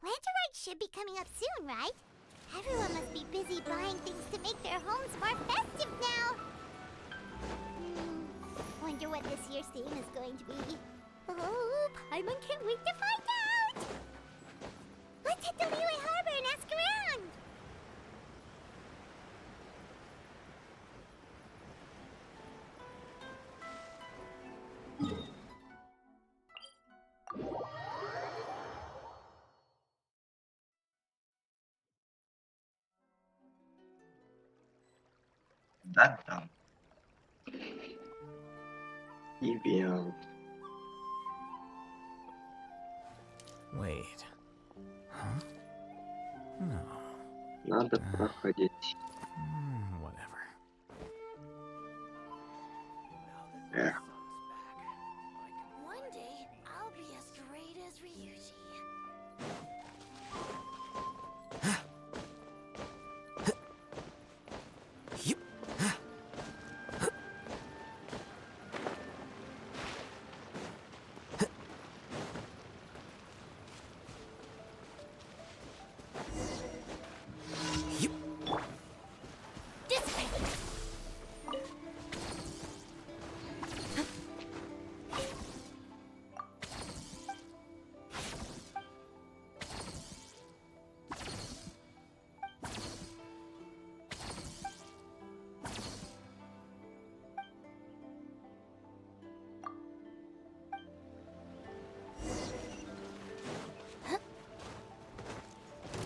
Lanterite should be coming up soon, right? Everyone must be busy buying things to make their homes more festive now. Wonder what this year's theme is going to be. Oh, Paimon can't wait to find out! Let's hit the Liyue Harbor and ask around! Да-да. Ивент. Wait. Huh? No. Надо проходить. Whatever. Эх. One day, I'll be as great as Ryuji.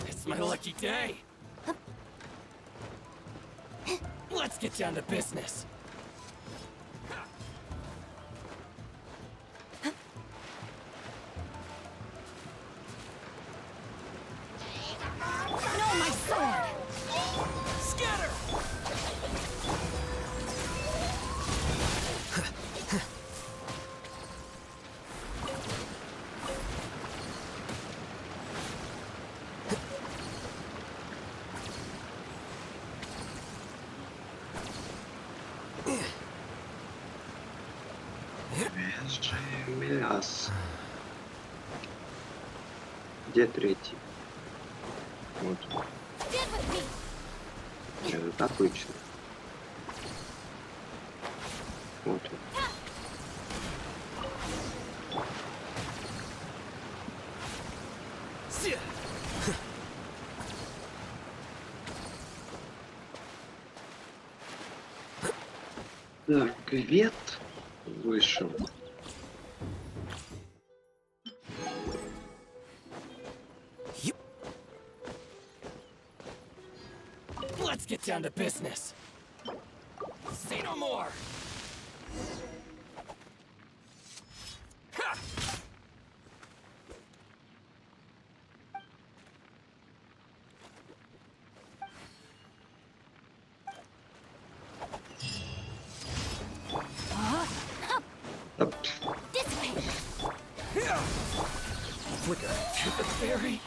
It's my lucky day. Let's get down to business. No, my sword! Scatter! Мяс. Где третий? Вот. Stand with me! Нет, это обычно. Вот он. Так, вет вышел. Let's get down to business. Say no more. Ha! Оп. This way! Flicker to the fairy.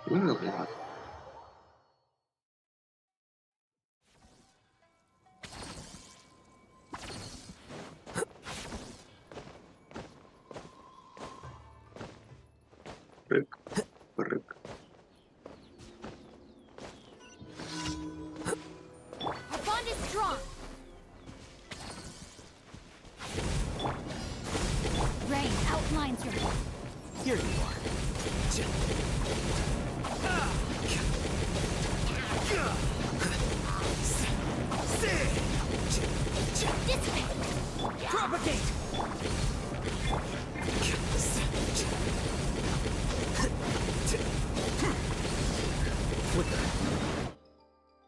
Ну ладно. Прыг, прыг. Our bond is strong! Rain outlines your... Here you are. This way! Propagate! Flicker.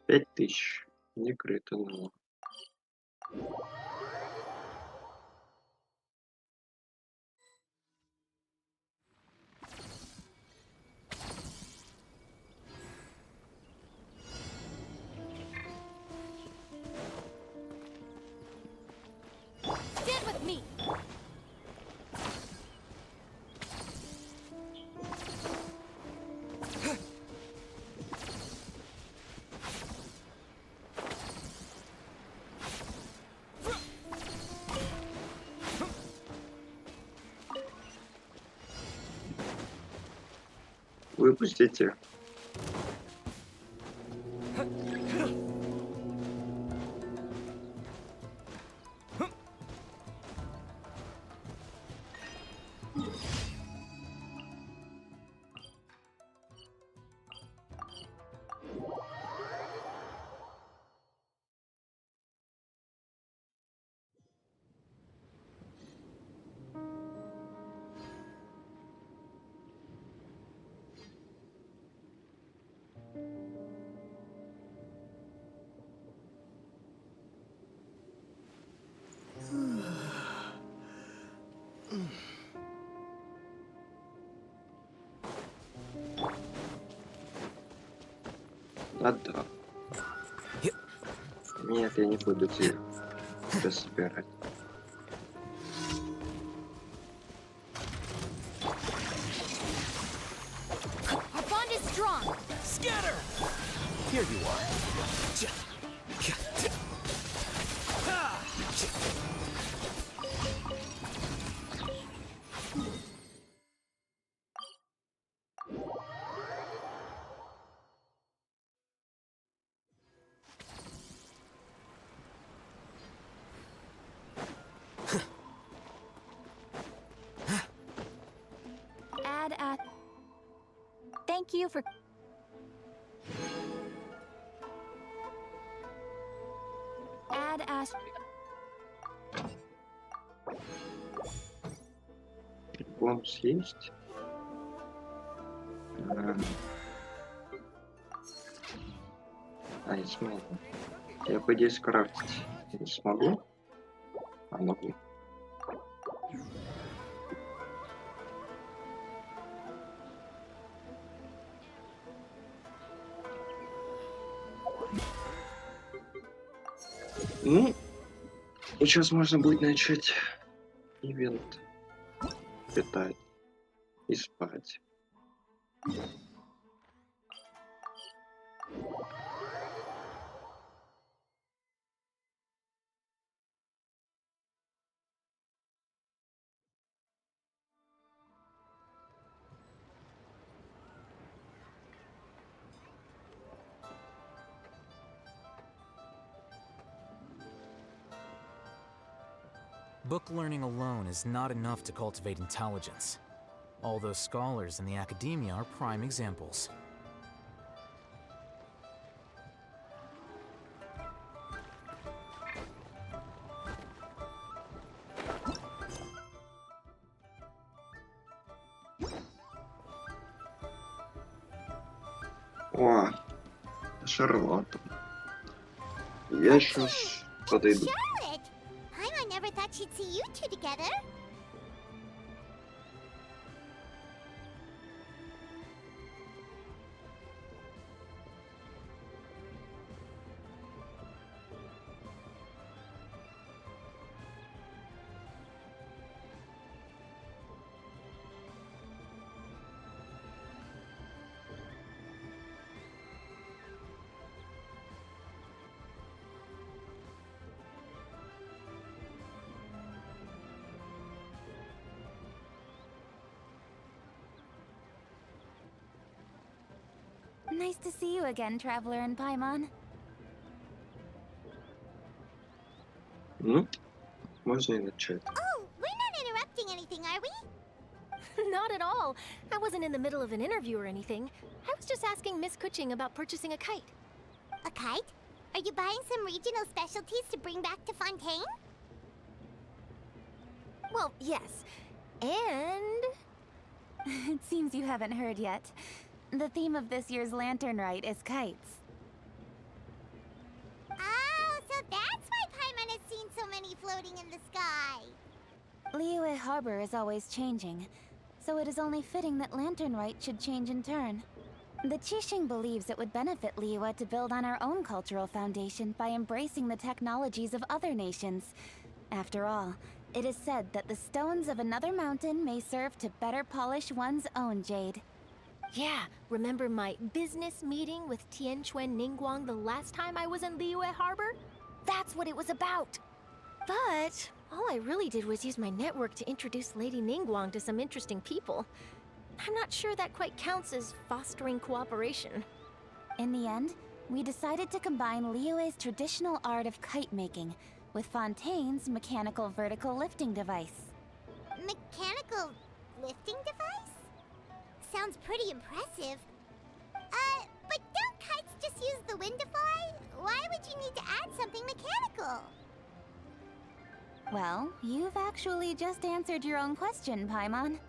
5000. Не крытого. Stand with me! Выпустите. Да-да. Нет, я не буду тебя собирать. Our bond is strong. Scatter! Here you are. Thank you for... Бонус есть? Не смогу. Я, по идее, скрафтить не смогу. А могу. Ну, и сейчас можно будет начать ивент. Питать и спать. Book learning alone is not enough to cultivate intelligence. All those scholars in the academia are prime examples. О, Шарлотта. Я сейчас подойду. Charlotte! I never thought she'd see you two together. Nice to see you again, Traveler and Paimon. Ну, можно и начать. Oh, we're not interrupting anything, are we? Not at all. I wasn't in the middle of an interview or anything. I was just asking Miss Kuching about purchasing a kite. A kite? Are you buying some regional specialties to bring back to Fontaine? Well, yes. And... It seems you haven't heard yet. The theme of this year's Lantern Rite is kites. Oh, so that's why Paimon has seen so many floating in the sky. Liyue Harbor is always changing, so it is only fitting that Lantern Rite should change in turn. The Qixing believes it would benefit Liyue to build on our own cultural foundation by embracing the technologies of other nations. After all, it is said that the stones of another mountain may serve to better polish one's own jade. Yeah, remember my business meeting with Tianquan Ningguang the last time I was in Liyue Harbor? That's what it was about. But all I really did was use my network to introduce Lady Ningguang to some interesting people. I'm not sure that quite counts as fostering cooperation. In the end, we decided to combine Liyue's traditional art of kite making with Fontaine's mechanical vertical lifting device. Mechanical lifting device? Sounds pretty impressive. But don't kites just use the wind to fly? Why would you need to add something mechanical? Well, you've actually just answered your own question, Paimon.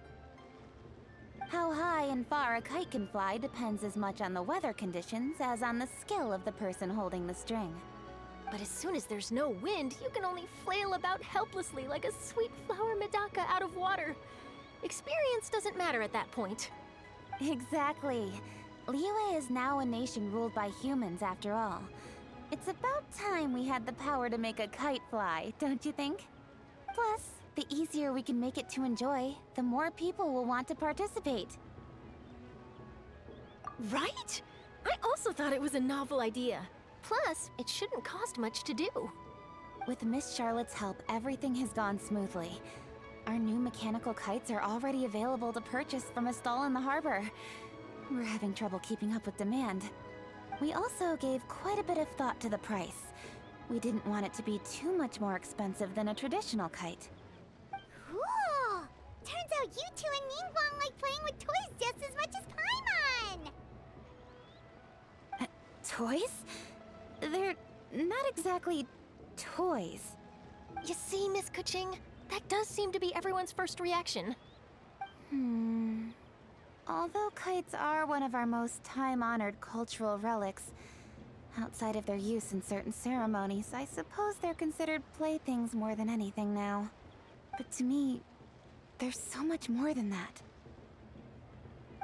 How high and far a kite can fly depends as much on the weather conditions as on the skill of the person holding the string. But as soon as there's no wind, you can only flail about helplessly like a sweet flower medaka out of water. Experience doesn't matter at that point. Exactly. Liyue is now a nation ruled by humans, after all. It's about time we had the power to make a kite fly, don't you think? Plus, the easier we can make it to enjoy, the more people will want to participate. Right? I also thought it was a novel idea. Plus, it shouldn't cost much to do. With Miss Charlotte's help, everything has gone smoothly. Our new mechanical kites are already available to purchase from a stall in the harbor. We're having trouble keeping up with demand. We also gave quite a bit of thought to the price. We didn't want it to be too much more expensive than a traditional kite. Cool! Turns out you two and Ningguang like playing with toys just as much as Paimon! Toys? They're not exactly toys. You see, Miss Kuching? That does seem to be everyone's first reaction. Although kites are one of our most time-honored cultural relics, outside of their use in certain ceremonies, I suppose they're considered playthings more than anything now. But to me, there's so much more than that.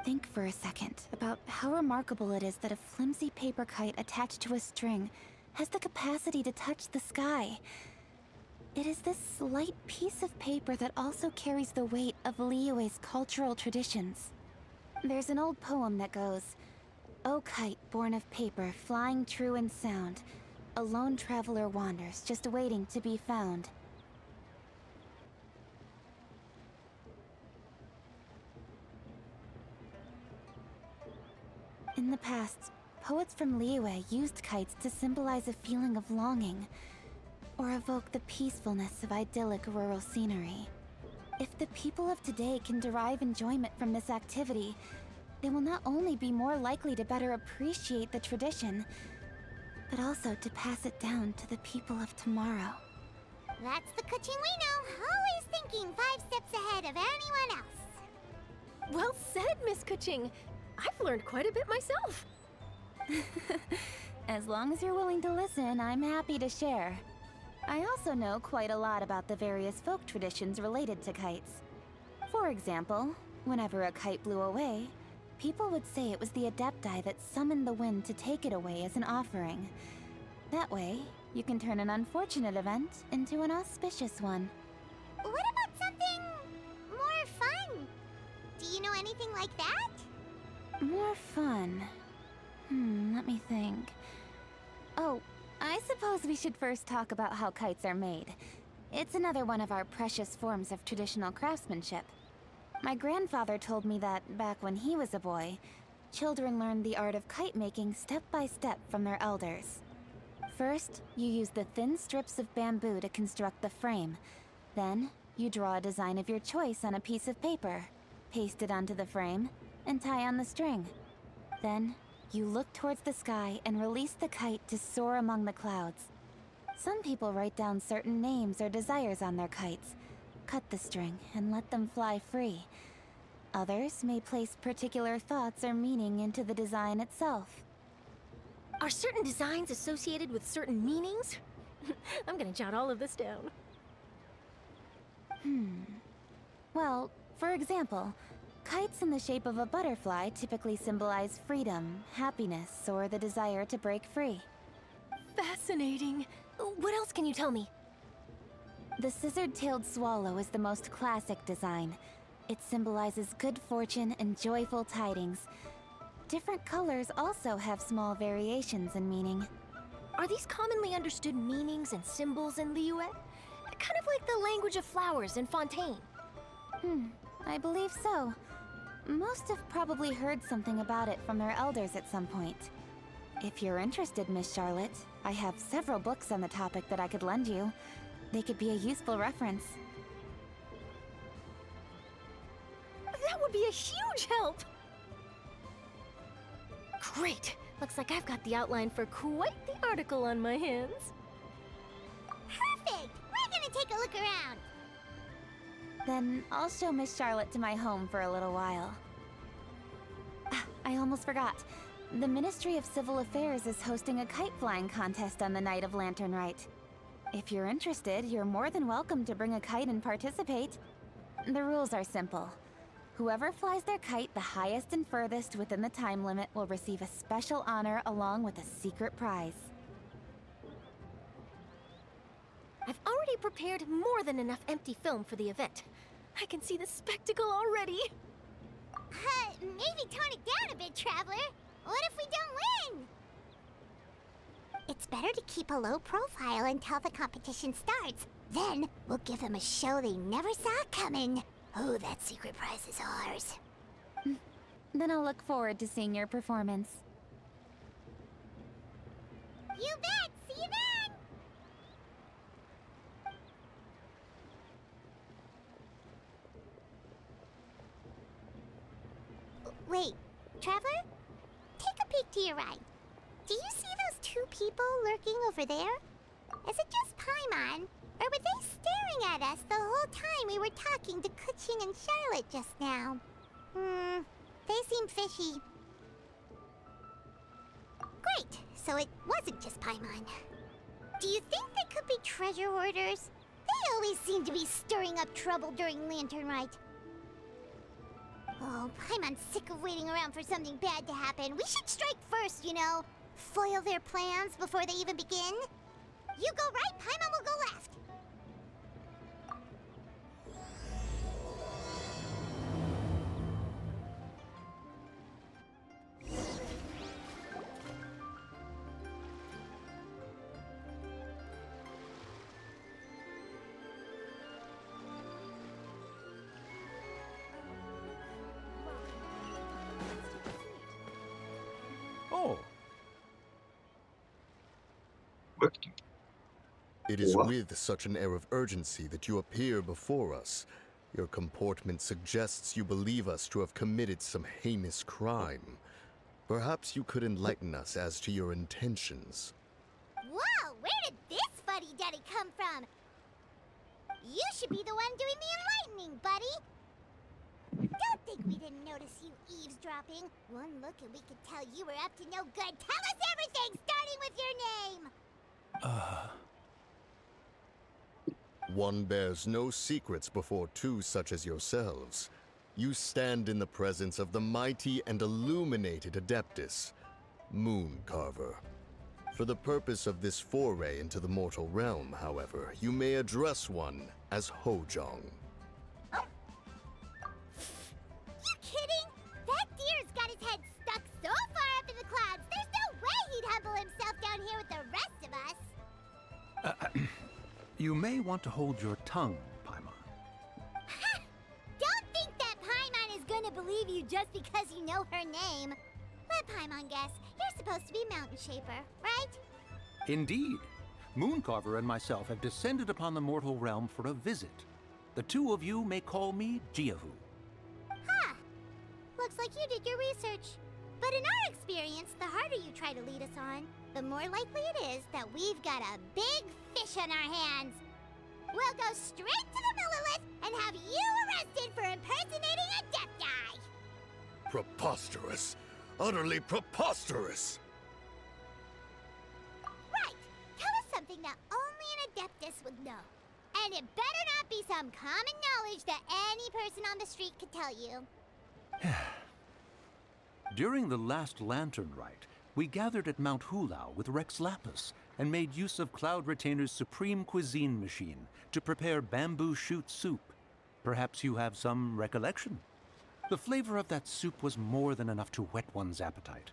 Think for a second about how remarkable it is that a flimsy paper kite attached to a string has the capacity to touch the sky. It is this slight piece of paper that also carries the weight of Liyue's cultural traditions. There's an old poem that goes, "O kite born of paper, flying true in sound, a lone traveler wanders, just waiting to be found." In the past, poets from Liyue used kites to symbolize a feeling of longing, or evoke the peacefulness of idyllic rural scenery. If the people of today can derive enjoyment from this activity, they will not only be more likely to better appreciate the tradition, but also to pass it down to the people of tomorrow. That's the Kuching we know, always thinking 5 steps ahead of anyone else. Well said, Miss Kuching. I've learned quite a bit myself. As long as you're willing to listen, I'm happy to share. I also know quite a lot about the various folk traditions related to kites. For example, whenever a kite blew away, people would say it was the Adepti that summoned the wind to take it away as an offering. That way, you can turn an unfortunate event into an auspicious one. What about something more fun? Do you know anything like that? More fun. Let me think. Oh, I suppose we should first talk about how kites are made. It's another one of our precious forms of traditional craftsmanship. My grandfather told me that, back when he was a boy, children learned the art of kite making step by step from their elders. First, you use the thin strips of bamboo to construct the frame. Then, you draw a design of your choice on a piece of paper, paste it onto the frame, and tie on the string. Then, you look towards the sky and release the kite to soar among the clouds. Some people write down certain names or desires on their kites, cut the string, and let them fly free. Others may place particular thoughts or meaning into the design itself. Are certain designs associated with certain meanings? I'm gonna jot all of this down. Well, for example, kites in the shape of a butterfly typically symbolize freedom, happiness, or the desire to break free. Fascinating. What else can you tell me? The scissored-tailed swallow is the most classic design. It symbolizes good fortune and joyful tidings. Different colors also have small variations in meaning. Are these commonly understood meanings and symbols in Liyue? Kind of like the language of flowers in Fontaine. I believe so. Most have probably heard something about it from their elders at some point. If you're interested, Miss Charlotte, I have several books on the topic that I could lend you. They could be a useful reference. That would be a huge help! Great! Looks like I've got the outline for quite the article on my hands. Perfect! We're gonna take a look around. Then I'll show Miss Charlotte to my home for a little while. Ah, I almost forgot. The Ministry of Civil Affairs is hosting a kite flying contest on the night of Lantern Rite. If you're interested, you're more than welcome to bring a kite and participate. The rules are simple. Whoever flies their kite the highest and furthest within the time limit will receive a special honor along with a secret prize. I've already prepared more than enough empty film for the event. I can see the spectacle already. Maybe tone it down a bit, Traveler. What if we don't win? It's better to keep a low profile until the competition starts. Then we'll give them a show they never saw coming. Oh, that secret prize is ours. Then I'll look forward to seeing your performance. You bet! See you then! Wait, Traveler? Take a peek to your right. Do you see those two people lurking over there? Is it just Paimon? Or were they staring at us the whole time we were talking to Kuchin and Charlotte just now? They seem fishy. Great, so it wasn't just Paimon. Do you think they could be treasure hoarders? They always seem to be stirring up trouble during Lantern Rite. Oh, Paimon's sick of waiting around for something bad to happen. We should strike first, you know. Foil their plans before they even begin. You go right, Paimon will go left. Oh, Бэкти. It is Wow. with such an air of urgency that you appear before us. Your comportment suggests you believe us to have committed some heinous crime. Perhaps you could enlighten us as to your intentions. Whoa, where did this fuddy-duddy come from? You should be the one doing the enlightening, buddy. Don't think we didn't notice you eavesdropping. One look and we could tell you were up to no good. Tell us everything, starting with your name. One bears no secrets before two such as yourselves. You stand in the presence of the mighty and illuminated Adeptus, Moon Carver. For the purpose of this foray into the mortal realm, however, you may address one as Hojong. You kidding? That deer's got his head stuck so far up in the clouds, there's no way he'd humble himself down here with the rest of us. You may want to hold your tongue, Paimon. Ha! Don't think that Paimon is gonna believe you just because you know her name. Let Paimon guess. You're supposed to be Mountain Shaper, right? Indeed. Mooncarver and myself have descended upon the mortal realm for a visit. The two of you may call me Jiahu. Huh. Looks like you did your research. But in our experience, the harder you try to lead us on, the more likely it is that we've got a big fish on our hands. We'll go straight to the Millilith and have you arrested for impersonating a death guy. Preposterous! Utterly preposterous! Right. Tell us something that only an Adeptus would know. And it better not be some common knowledge that any person on the street could tell you. During the last Lantern Rite, we gathered at Mount Hulao with Rex Lapis and made use of Cloud Retainer's supreme cuisine machine to prepare bamboo shoot soup. Perhaps you have some recollection? The flavor of that soup was more than enough to whet one's appetite.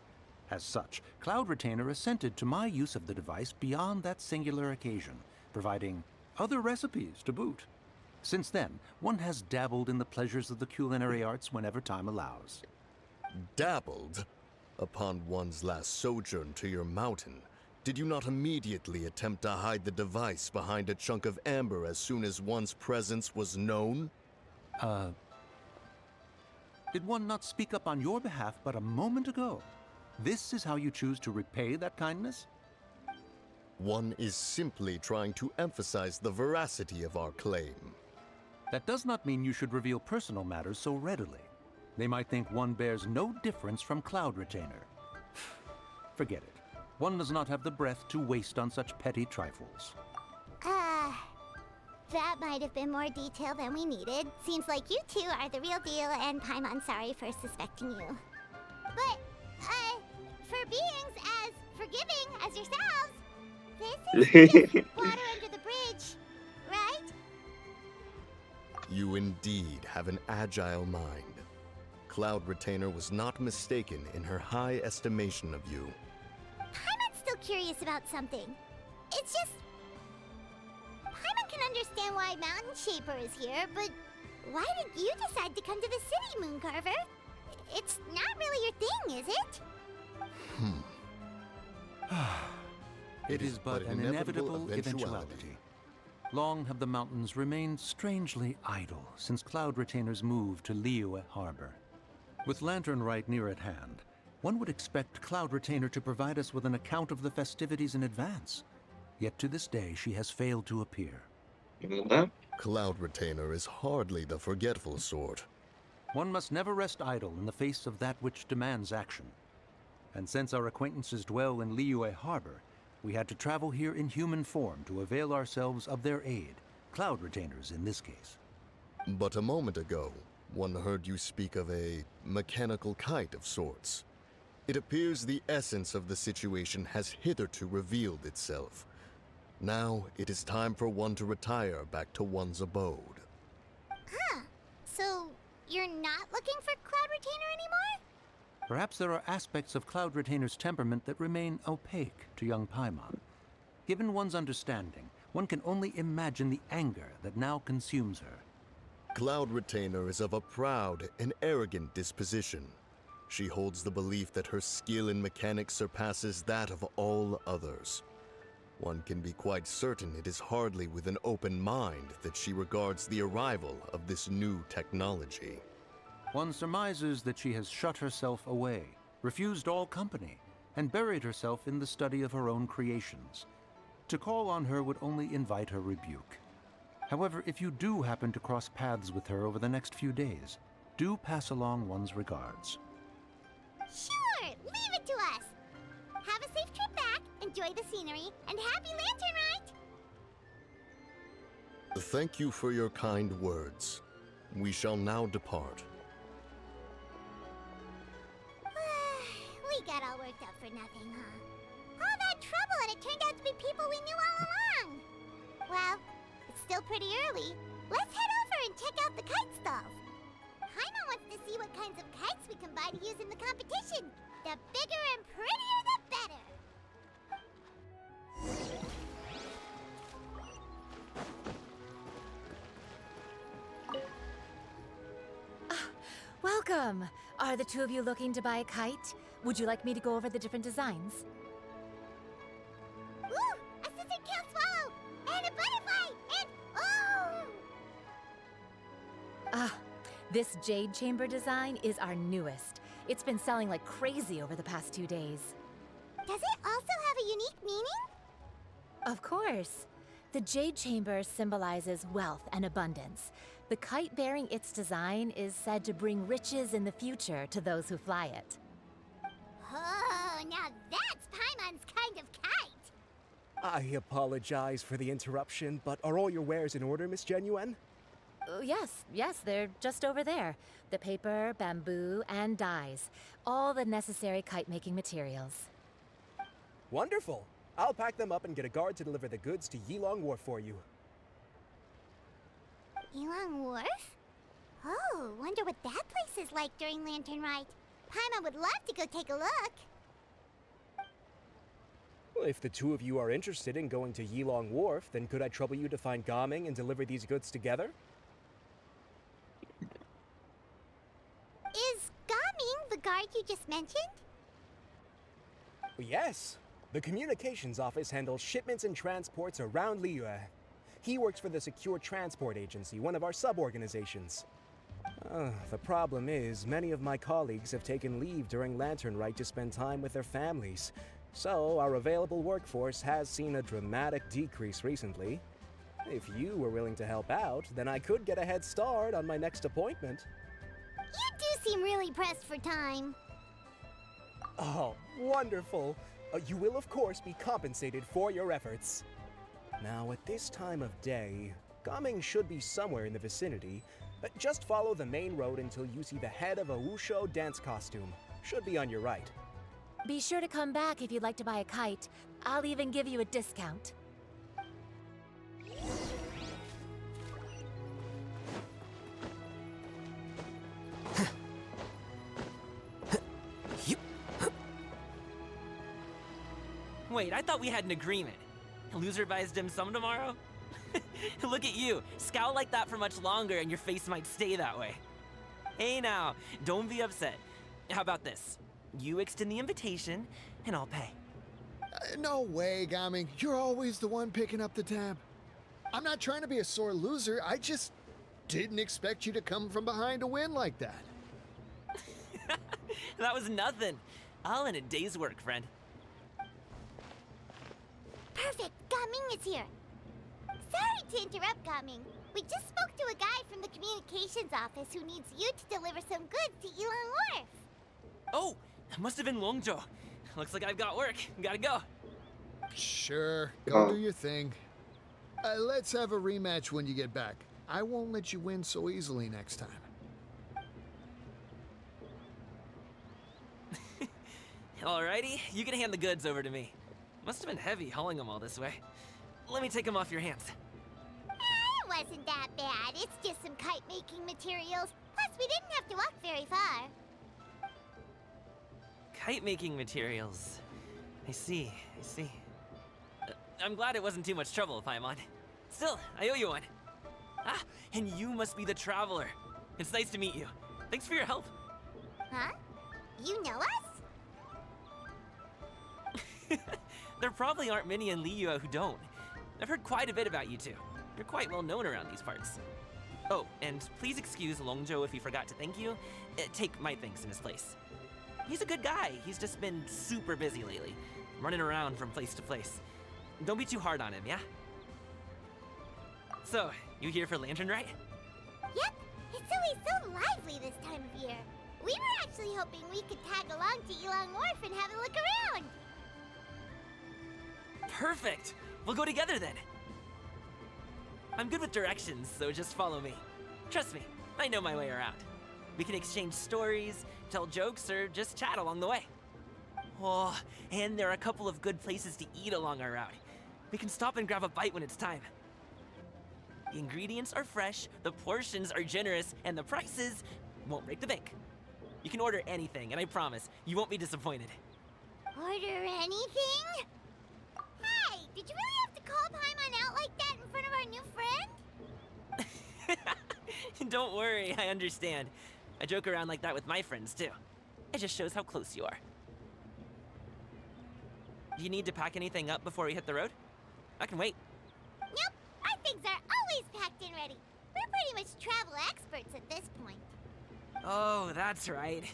As such, Cloud Retainer assented to my use of the device beyond that singular occasion, providing other recipes to boot. Since then, one has dabbled in the pleasures of the culinary arts whenever time allows. Dabbled? Upon one's last sojourn to your mountain, did you not immediately attempt to hide the device behind a chunk of amber as soon as one's presence was known? Did one not speak up on your behalf but a moment ago? This is how you choose to repay that kindness? One is simply trying to emphasize the veracity of our claim. That does not mean you should reveal personal matters so readily. They might think one bears no difference from Cloud Retainer. Forget it. One does not have the breath to waste on such petty trifles. That might have been more detail than we needed. Seems like you two are the real deal, and Paimon sorry for suspecting you. But, for beings as forgiving as yourselves, this is just water under the bridge, right? You indeed have an agile mind. Cloud Retainer was not mistaken in her high estimation of you. Paimon's still curious about something. It's just... Paimon can understand why Mountain Shaper is here, but why did you decide to come to the city, Mooncarver? It's not really your thing, is it? It is but an inevitable eventuality. Long have the mountains remained strangely idle since Cloud Retainer's move to Liyue Harbor. With Lantern Rite near at hand, one would expect Cloud Retainer to provide us with an account of the festivities in advance. Yet to this day, she has failed to appear. Ну да. Cloud Retainer is hardly the forgetful sort. One must never rest idle in the face of that which demands action. And since our acquaintances dwell in Liyue Harbor, we had to travel here in human form to avail ourselves of their aid, Cloud Retainers in this case. But a moment ago, one heard you speak of a mechanical kite of sorts. It appears the essence of the situation has hitherto revealed itself. Now it is time for one to retire back to one's abode. So, you're not looking for Cloud Retainer anymore? Perhaps there are aspects of Cloud Retainer's temperament that remain opaque to young Paimon. Given one's understanding, one can only imagine the anger that now consumes her. Cloud Retainer is of a proud and arrogant disposition. She holds the belief that her skill in mechanics surpasses that of all others. One can be quite certain it is hardly with an open mind that she regards the arrival of this new technology. One surmises that she has shut herself away, refused all company, and buried herself in the study of her own creations. To call on her would only invite her rebuke. However, if you do happen to cross paths with her over the next few days, do pass along one's regards. Sure, leave it to us. Have a safe trip back, enjoy the scenery, and happy Lantern Rite! Thank you for your kind words. We shall now depart. We got all worked up for nothing, huh? All that trouble and it turned out to be people we knew all along. Well, it's still pretty early. Let's head over and check out the kite stalls. Paimon wants to see what kinds of kites we can buy to use in the competition. The bigger and prettier, the better. Welcome! Are the two of you looking to buy a kite? Would you like me to go over the different designs? Ooh, a scissor kill swallow! And a butterfly! And oh! This jade chamber design is our newest. It's been selling like crazy over the past 2 days. Does it also have a unique meaning? Of course. The jade chamber symbolizes wealth and abundance. The kite bearing its design is said to bring riches in the future to those who fly it. Oh, now that's Paimon's kind of kite! I apologize for the interruption, but are all your wares in order, Miss Genuine? Yes, they're just over there. The paper, bamboo, and dyes. All the necessary kite-making materials. Wonderful! I'll pack them up and get a guard to deliver the goods to Yilong Wharf for you. Yilong Wharf? Oh, wonder what that place is like during Lantern Rite. Paimon would love to go take a look. Well, if the two of you are interested in going to Yilong Wharf, then could I trouble you to find Gaming and deliver these goods together? guard you just mentioned? Yes. The communications office handles shipments and transports around Liyue. He works for the Secure Transport Agency, one of our sub-organizations. The problem is, many of my colleagues have taken leave during Lantern Rite to spend time with their families. So, our available workforce has seen a dramatic decrease recently. If you were willing to help out, then I could get a head start on my next appointment. You do seem really pressed for time. Oh, wonderful. You will, of course, be compensated for your efforts. Now, at this time of day, Gaming should be somewhere in the vicinity, but just follow the main road until you see the head of a Wushu dance costume. Should be on your right. Be sure to come back if you'd like to buy a kite. I'll even give you a discount. Wait, I thought we had an agreement. Loser buys dim sum tomorrow? Look at you, scowl like that for much longer and your face might stay that way. Hey now, don't be upset. How about this? You extend the invitation, and I'll pay. No way, Gaming. You're always the one picking up the tab. I'm not trying to be a sore loser, I just didn't expect you to come from behind to win like that. That was nothing. All in a day's work, friend. Perfect, Gaming is here. Sorry to interrupt, Gaming. We just spoke to a guy from the communications office who needs you to deliver some goods to Ilang Wharf. Oh, that must have been Longzhou. Looks like I've got work. Gotta go. Sure, go do your thing. Let's have a rematch when you get back. I won't let you win so easily next time. Alrighty, you can hand the goods over to me. Must have been heavy hauling them all this way. Let me take them off your hands. It wasn't that bad. It's just some kite-making materials. Plus, we didn't have to walk very far. Kite-making materials. I see. I'm glad it wasn't too much trouble, Paimon. Still, I owe you one. Ah, and you must be the traveler. It's nice to meet you. Thanks for your help. Huh? You know us? There probably aren't many in Liyue who don't. I've heard quite a bit about you two. You're quite well known around these parts. Oh, and please excuse Longzhou if he forgot to thank you. Take my thanks in his place. He's a good guy. He's just been super busy lately, running around from place to place. Don't be too hard on him, yeah? So, you here for Lantern Rite? Yep. It's always so lively this time of year. We were actually hoping we could tag along to Ilang Wharf and have a look around. Perfect! We'll go together then. I'm good with directions, so just follow me. Trust me, I know my way around. We can exchange stories, tell jokes, or just chat along the way. Oh, and there are a couple of good places to eat along our route. We can stop and grab a bite when it's time. The ingredients are fresh, the portions are generous, and the prices won't break the bank. You can order anything, and I promise, you won't be disappointed. Order anything? Hey, did you really have to call Paimon out like that in front of our new friend? Don't worry, I understand. I joke around like that with my friends, too. It just shows how close you are. Do you need to pack anything up before we hit the road? I can wait. Nope, our things are always packed and ready. We're pretty much travel experts at this point. Oh, that's right.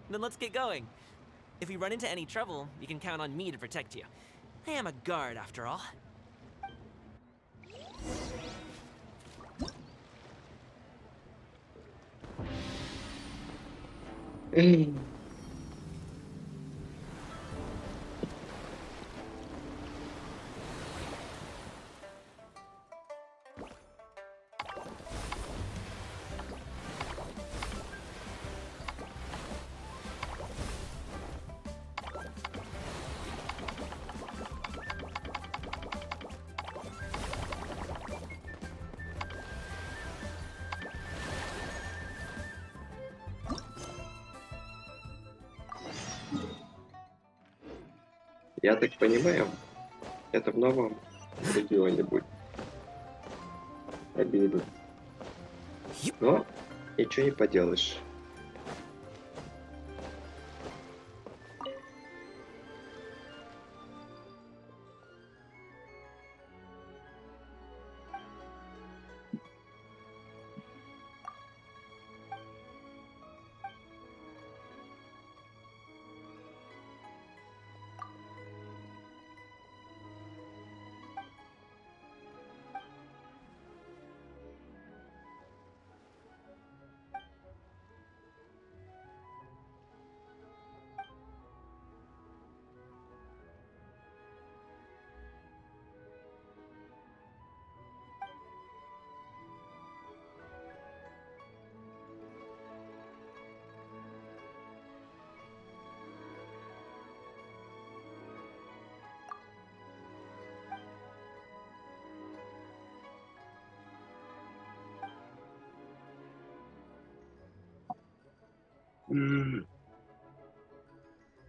Then let's get going. If we run into any trouble, you can count on me to protect you. I am a guard, after all. Я так понимаю, это в новом регионе будет. Обидно. Но ничего не поделаешь.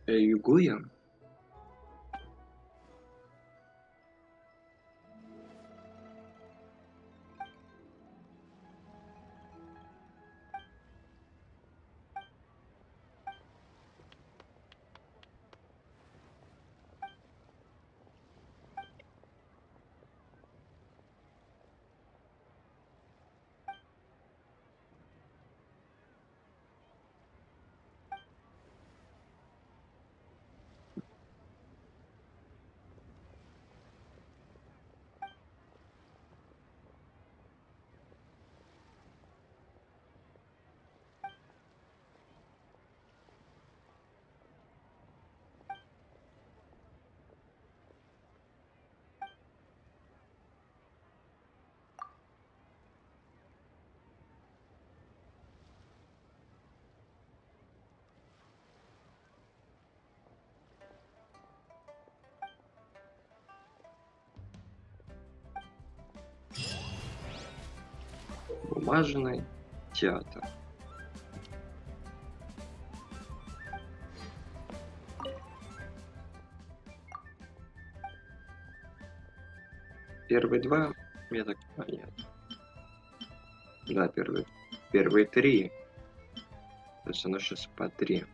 Югуя? Бумажный театр. Первые два, я так понял. Да, первые три. То есть оно сейчас по 3.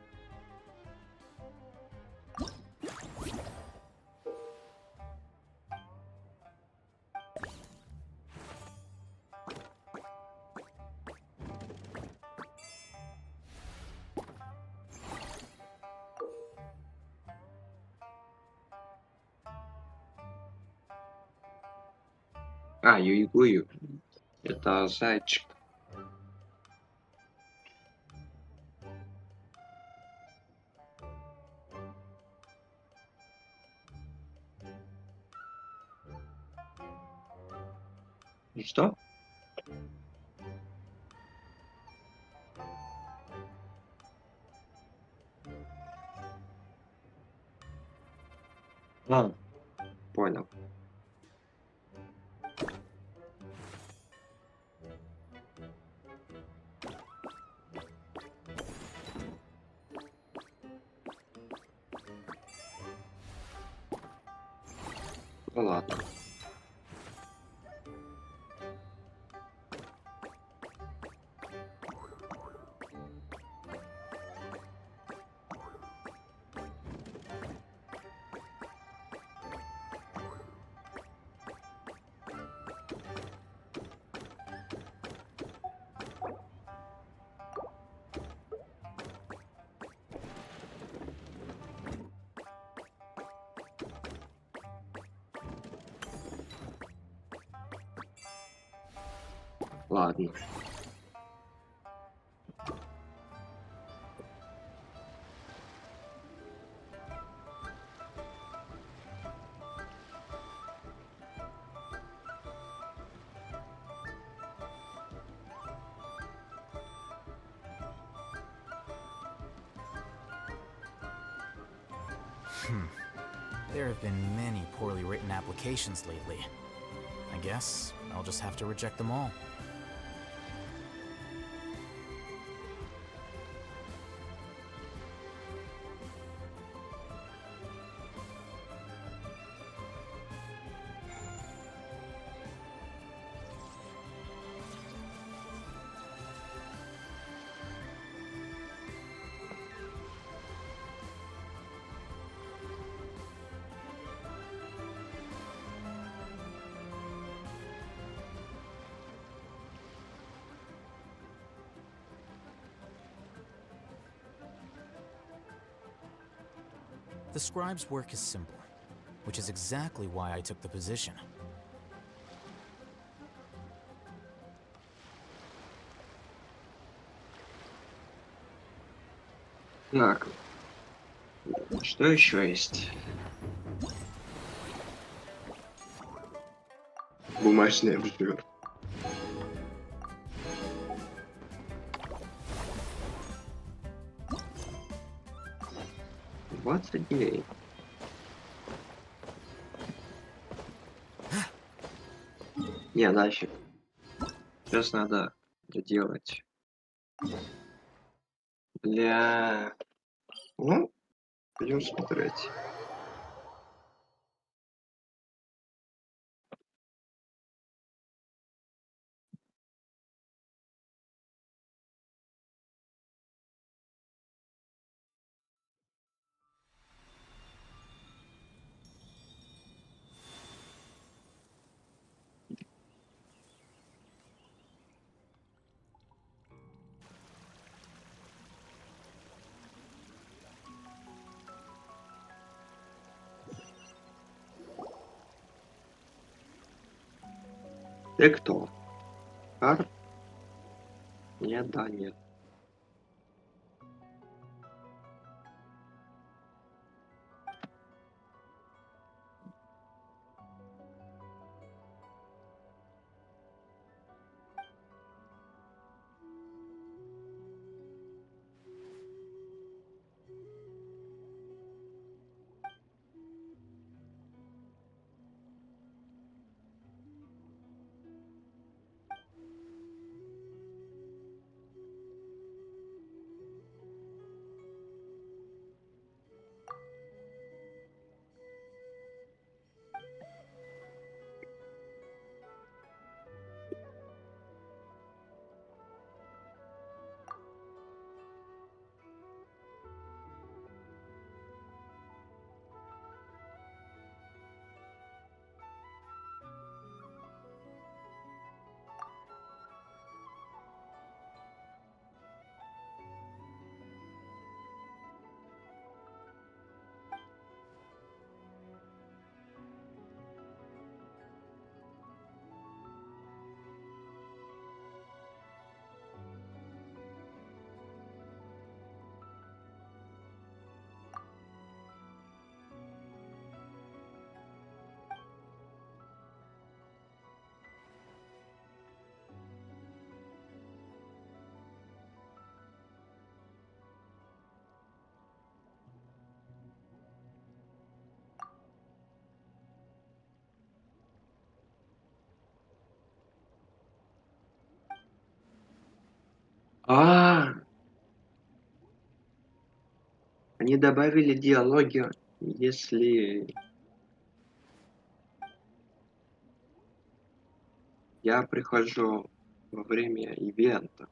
Юйгую. Это зайчик. Что? Понял. Ну ладно. Ладно. There have been many poorly written applications lately. I guess I'll just have to reject them all. The scribe's work is simple, which is exactly why I took the position. Так. Что еще есть? Бумажный обжор. Дней. Не, нафиг. Сейчас надо доделать Бля. Ну, будем смотреть. Ты кто? Кар? Нет, да, нет. А, они добавили диалоги, если я прихожу во время ивента.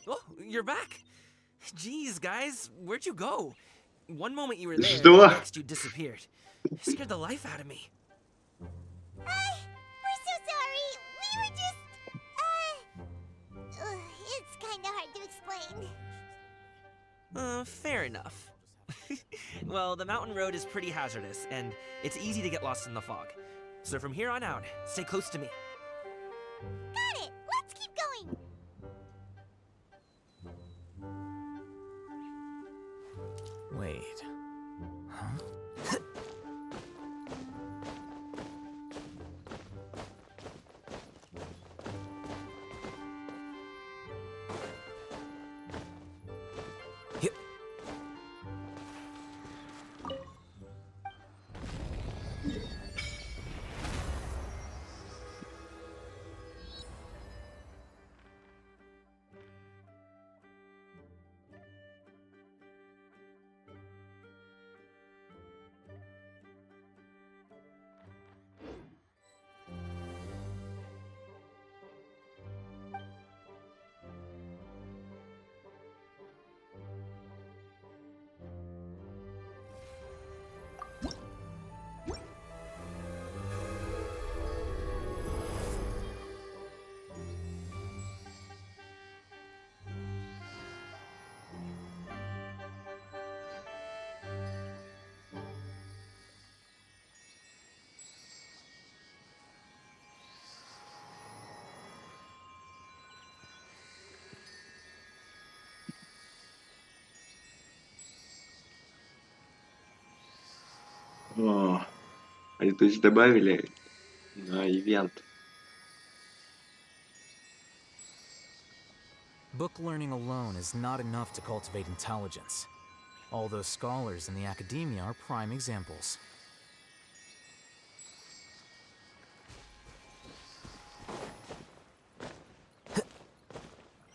Oh, you're back. Jeez, guys, where'd you go? One moment you were there, Что? the next you disappeared. You scared the life out of me. We're so sorry. We were just, it's kind of hard to explain. Fair enough. Well, the mountain road is pretty hazardous, and it's easy to get lost in the fog. So from here on out, stay close to me. Got it. Let's keep going. Wait. Huh? Yep. О, то есть добавили на ивент. Book learning alone is not enough to cultivate intelligence. All those scholars in the academia are prime examples.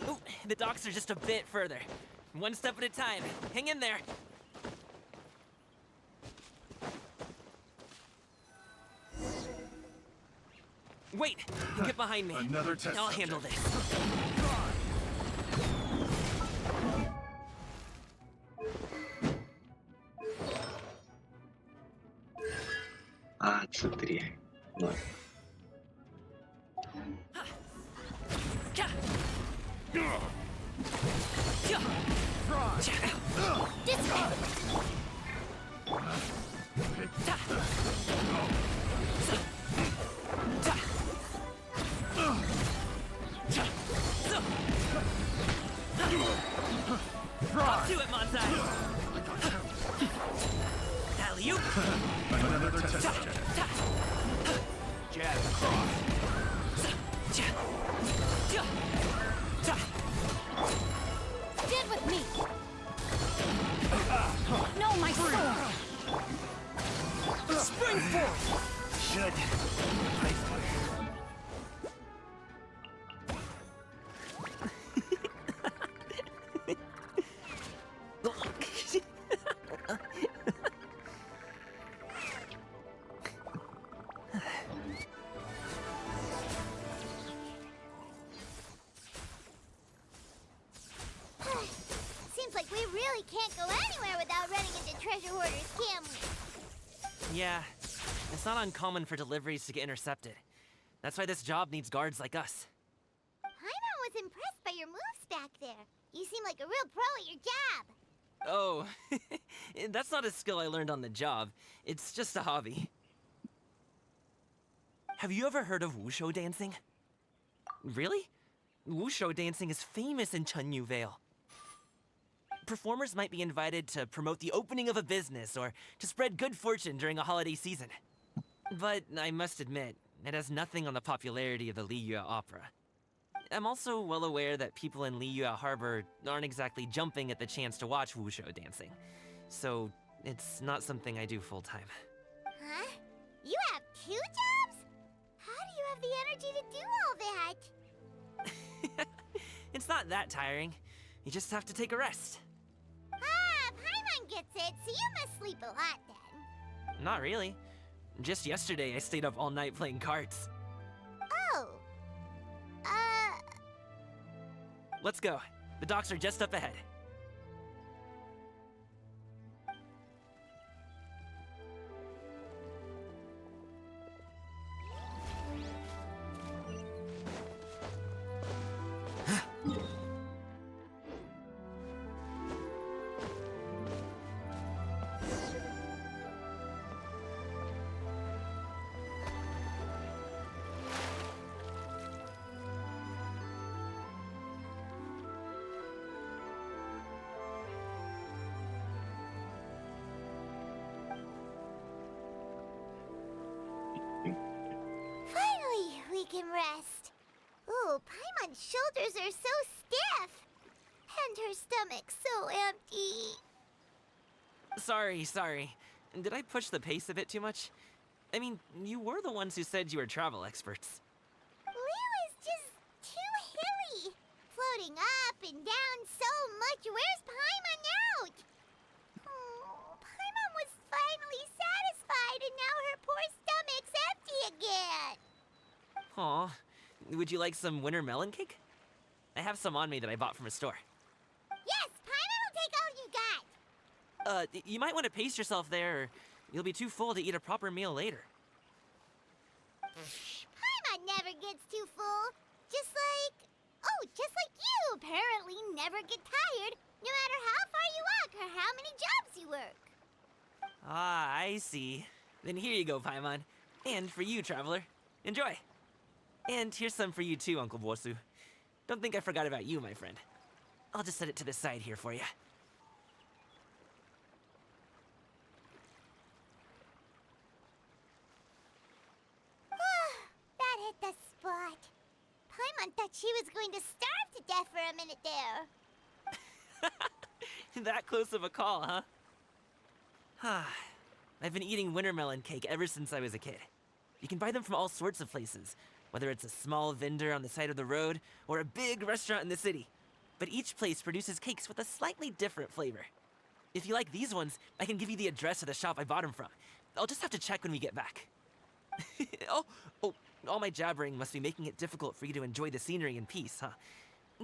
Ooh, the docks are just a bit further. One step at a time. Hang in there. Wait, get behind me. Another test I'll handle this. А, C3. Ладно. Off to it, Monzai! Alley-oop! Another test Jab cross. Get with me! No, my sword! Spring forth! Should. Seems like we really can't go anywhere without running into treasure hoarders, can we? Yeah, it's not uncommon for deliveries to get intercepted. That's why this job needs guards like us. Paimon was impressed by your moves back there. You seem like a real pro at your job. Oh, that's not a skill I learned on the job. It's just a hobby. Have you ever heard of wushu dancing? Really? Wushu dancing is famous in Chunyu Vale. Performers might be invited to promote the opening of a business or to spread good fortune during a holiday season. But I must admit, it has nothing on the popularity of the Liyue Opera. I'm also well aware that people in Liyue Harbor aren't exactly jumping at the chance to watch wushu dancing. So, it's not something I do full-time. Huh? You have 2 jobs? How do you have the energy to do all that? It's not that tiring. You just have to take a rest. Ah, Paimon gets it, so you must sleep a lot then. Not really. Just yesterday, I stayed up all night playing cards. Oh. Let's go. The docks are just up ahead. Finally, we can rest. Ooh, Paimon's shoulders are so stiff. And her stomach so empty. Sorry. Did I push the pace a bit too much? I mean, you were the ones who said you were travel experts. Liyue is just too hilly. Floating up and down so much. Where's Paimon out? Oh, Paimon was finally satisfied and now her poor stomach's empty again. Aw, would you like some winter melon cake? I have some on me that I bought from a store. Yes, Paimon will take all you got. You might want to pace yourself there, or you'll be too full to eat a proper meal later. Paimon never gets too full. Just like you apparently never get tired, no matter how far you walk or how many jobs you work. Ah, I see. Then here you go, Paimon. And for you, traveler. Enjoy. And here's some for you too, Uncle Bosu. Don't think I forgot about you, my friend. I'll just set it to the side here for you. thought she was going to starve to death for a minute there. That close of a call, huh? I've been eating wintermelon cake ever since I was a kid. You can buy them from all sorts of places, whether it's a small vendor on the side of the road or a big restaurant in the city. But each place produces cakes with a slightly different flavor. If you like these ones, I can give you the address of the shop I bought them from. I'll just have to check when we get back. Oh, all my jabbering must be making it difficult for you to enjoy the scenery in peace, huh?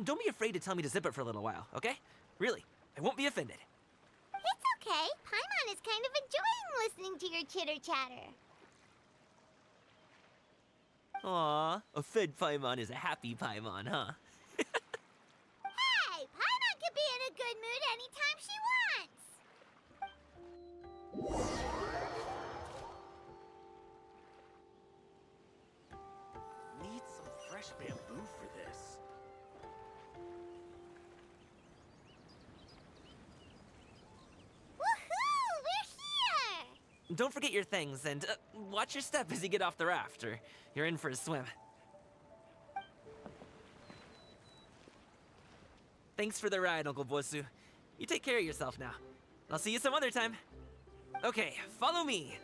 Don't be afraid to tell me to zip it for a little while, okay? Really, I won't be offended. It's okay. Paimon is kind of enjoying listening to your chitter-chatter. Aw, a fed Paimon is a happy Paimon, huh? Hey, Paimon can be in a good mood anytime she wants. Need some fresh bamboo for this. Woohoo! We're here! Don't forget your things, and watch your step as you get off the raft, or you're in for a swim. Thanks for the ride, Uncle Bosu. You take care of yourself now. I'll see you some other time. Okay, follow me.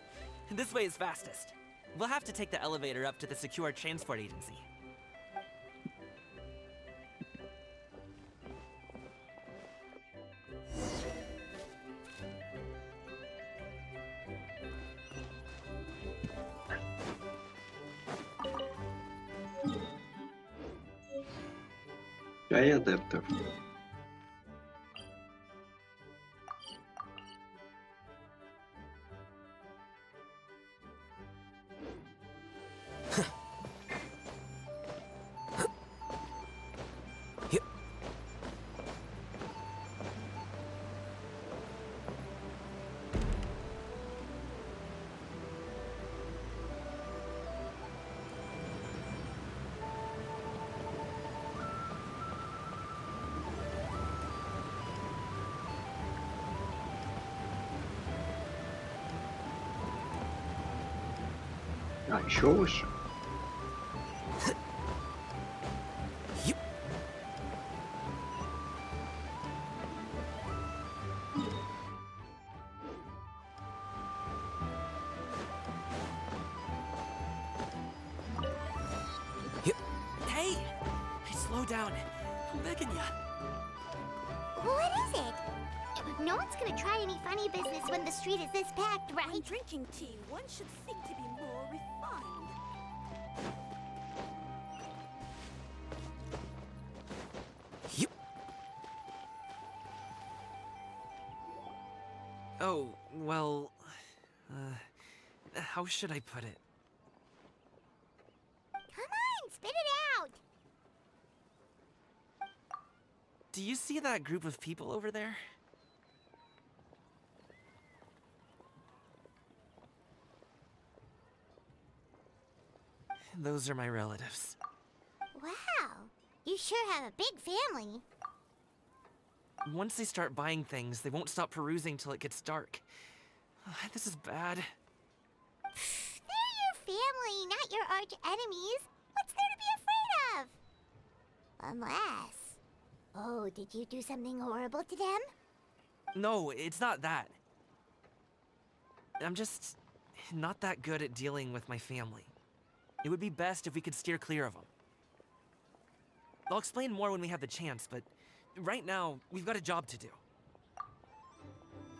This way is fastest. We'll have to take the elevator up to the secure transport agency. Чай адептов. А, еще выше. Hey! Slow down. I'm begging ya. What is it? No one's gonna try any funny business when the street is this packed, right? When drinking tea, one should think to be more refined. Oh, well... how should I put it? Come on, spit it out! Do you see that group of people over there? Those are my relatives. Wow, you sure have a big family. Once they start buying things, they won't stop perusing till it gets dark. This is bad. They're your family, not your arch enemies. What's there to be afraid of? Unless... Oh, did you do something horrible to them? No, it's not that. I'm just not that good at dealing with my family. It would be best if we could steer clear of them. I'll explain more when we have the chance, but right now, we've got a job to do.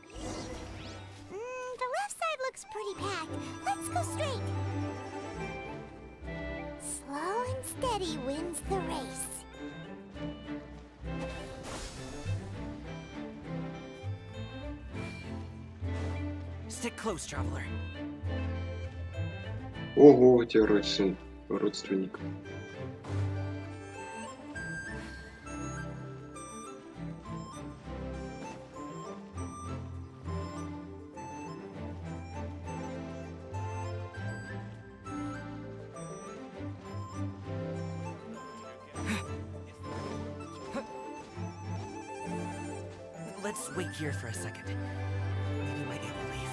The left side looks pretty packed. Let's go straight. Slow and steady wins the race. Stick close, traveler. Ого, у тебя родственник. Let's wait here for a second. Maybe my aunt will leave.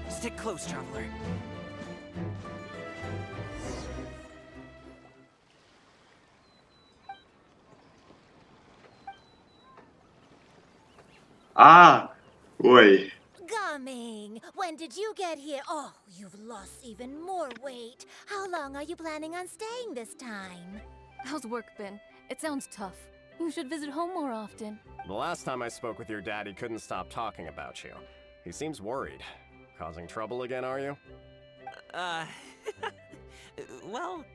Stick close, traveler. А, ой. Gumming, when did you get here? Oh, you've lost even more weight. How long are you planning on staying this time? How's work been? It sounds tough. You should visit home more often. The last time I spoke with your dad, he couldn't stop talking about you. He seems worried. Causing trouble again, are you? Well...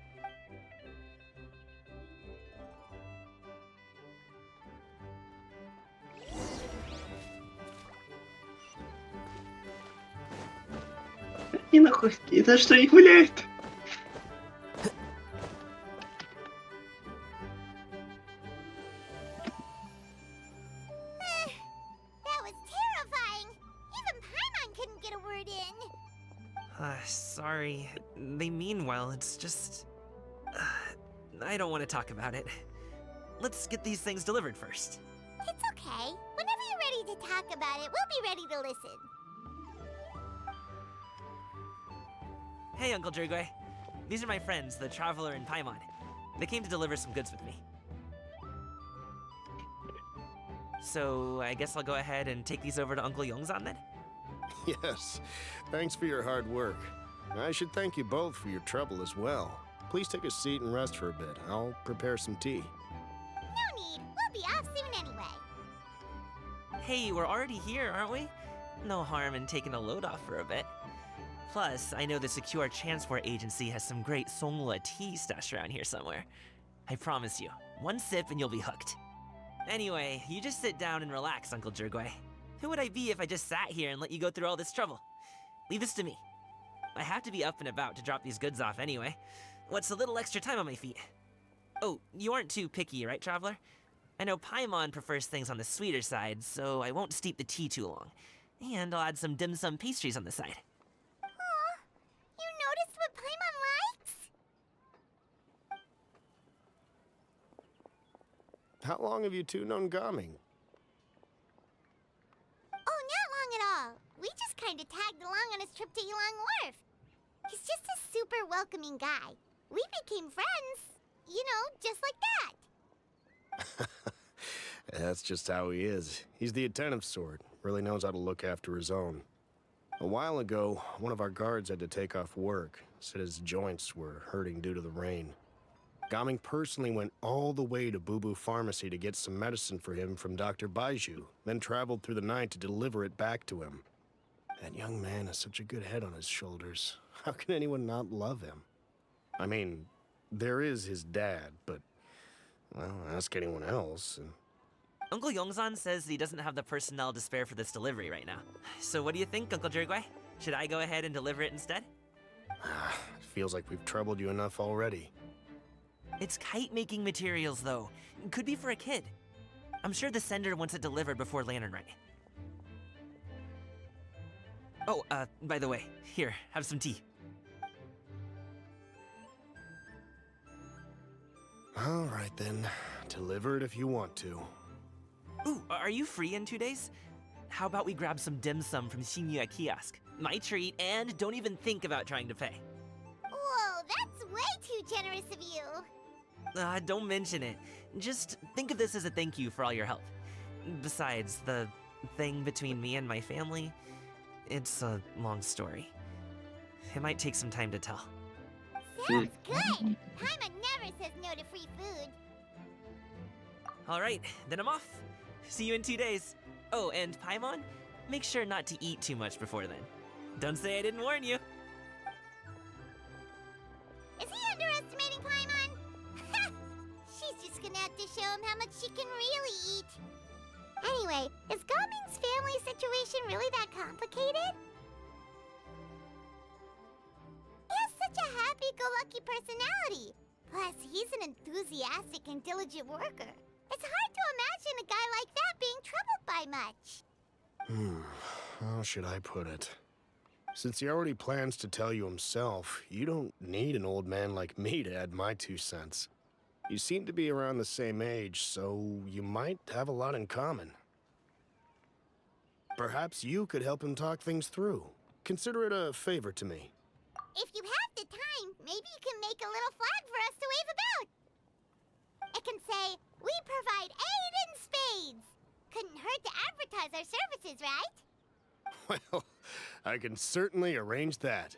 И нахуй, и за что их гуляют? That was terrifying. Even Paimon couldn't get a word in. Sorry. They mean well, it's just... I don't want to talk about it. Let's get these things delivered first. It's okay. Whenever you're ready to talk about it, we'll be ready to listen. Hey, Uncle Drugway. These are my friends, the Traveler and Paimon. They came to deliver some goods with me. So, I guess I'll go ahead and take these over to Uncle Yongzan then? Yes. Thanks for your hard work. I should thank you both for your trouble as well. Please take a seat and rest for a bit. I'll prepare some tea. No need. We'll be off soon anyway. Hey, we're already here, aren't we? No harm in taking a load off for a bit. Plus, I know the Secure Transport Agency has some great Songhua tea stashed around here somewhere. I promise you, one sip and you'll be hooked. Anyway, you just sit down and relax, Uncle Jirgway. Who would I be if I just sat here and let you go through all this trouble? Leave this to me. I have to be up and about to drop these goods off anyway. What's a little extra time on my feet? Oh, you aren't too picky, right, Traveler? I know Paimon prefers things on the sweeter side, so I won't steep the tea too long. And I'll add some dim sum pastries on the side. You noticed what Paimon likes? How long have you two known Gaming? Oh, not long at all. We just kind of tagged along on his trip to Yulong Wharf. He's just a super welcoming guy. We became friends. You know, just like that. That's just how he is. He's the attentive sort. Really knows how to look after his own. A while ago, one of our guards had to take off work. Said his joints were hurting due to the rain. Gaming personally went all the way to Boo Boo Pharmacy to get some medicine for him from Dr. Baiju, then traveled through the night to deliver it back to him. That young man has such a good head on his shoulders. How can anyone not love him? I mean, there is his dad, but, well, ask anyone else. And... Uncle Yongzan says he doesn't have the personnel to spare for this delivery right now. So what do you think, Uncle Jirgway? Should I go ahead and deliver it instead? It feels like we've troubled you enough already. It's kite-making materials, though. Could be for a kid. I'm sure the sender wants it delivered before Lantern Rite. Oh, by the way, here, have some tea. All right, then. Deliver it if you want to. Ooh, are you free in 2 days? How about we grab some dim sum from Shinya Kiosk? My treat, and don't even think about trying to pay. Whoa, that's way too generous of you. Don't mention it. Just think of this as a thank you for all your help. Besides, the thing between me and my family, it's a long story. It might take some time to tell. Sounds good. Paimon never says no to free food. Alright, then I'm off. See you in 2 days. Oh, and Paimon, make sure not to eat too much before then. Don't say I didn't warn you. Is he underestimating Paimon? She's just gonna have to show him how much she can really eat. Anyway, is Gaming's family situation really that complicated? He has such a happy-go-lucky personality. Plus, he's an enthusiastic and diligent worker. It's hard to imagine a guy like that being troubled by much. How should I put it? Since he already plans to tell you himself, you don't need an old man like me to add my 2 cents. You seem to be around the same age, so you might have a lot in common. Perhaps you could help him talk things through. Consider it a favor to me. If you have the time, maybe you can make a little flag for us to wave about. It can say, "We provide aid in spades." Couldn't hurt to advertise our services, right? Well, I can certainly arrange that.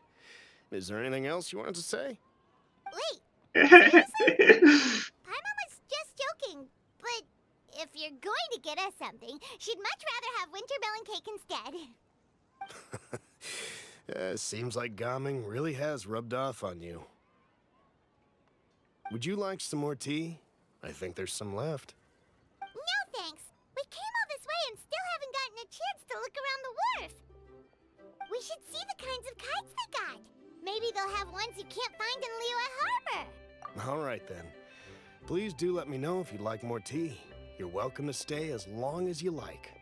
Is there anything else you wanted to say? Wait, Paimon was just joking, but if you're going to get us something, she'd much rather have wintermelon cake instead. Seems like Gaming really has rubbed off on you. Would you like some more tea? I think there's some left. No thanks. We came all this way and still haven't gotten a chance to look around the wharf. We should see the kinds of kites they got. Maybe they'll have ones you can't find in Liyue Harbor. All right then. Please do let me know if you'd like more tea. You're welcome to stay as long as you like.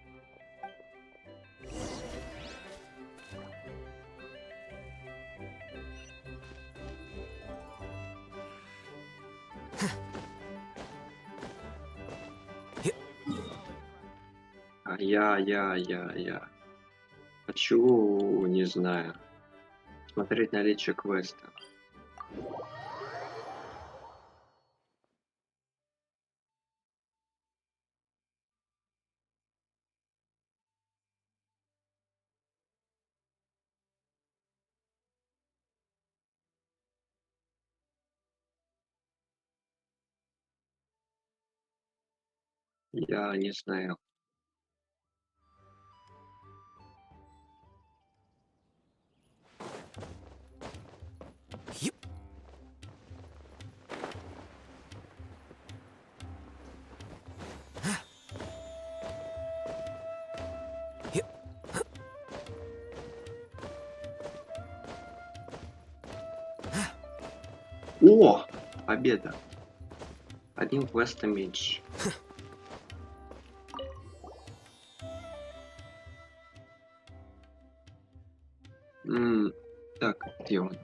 Я. Хочу, не знаю, смотреть наличие квеста. Я не знаю. О! Победа! Один квеста меньше. Так, где он?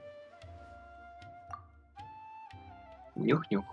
Нюх-нюх.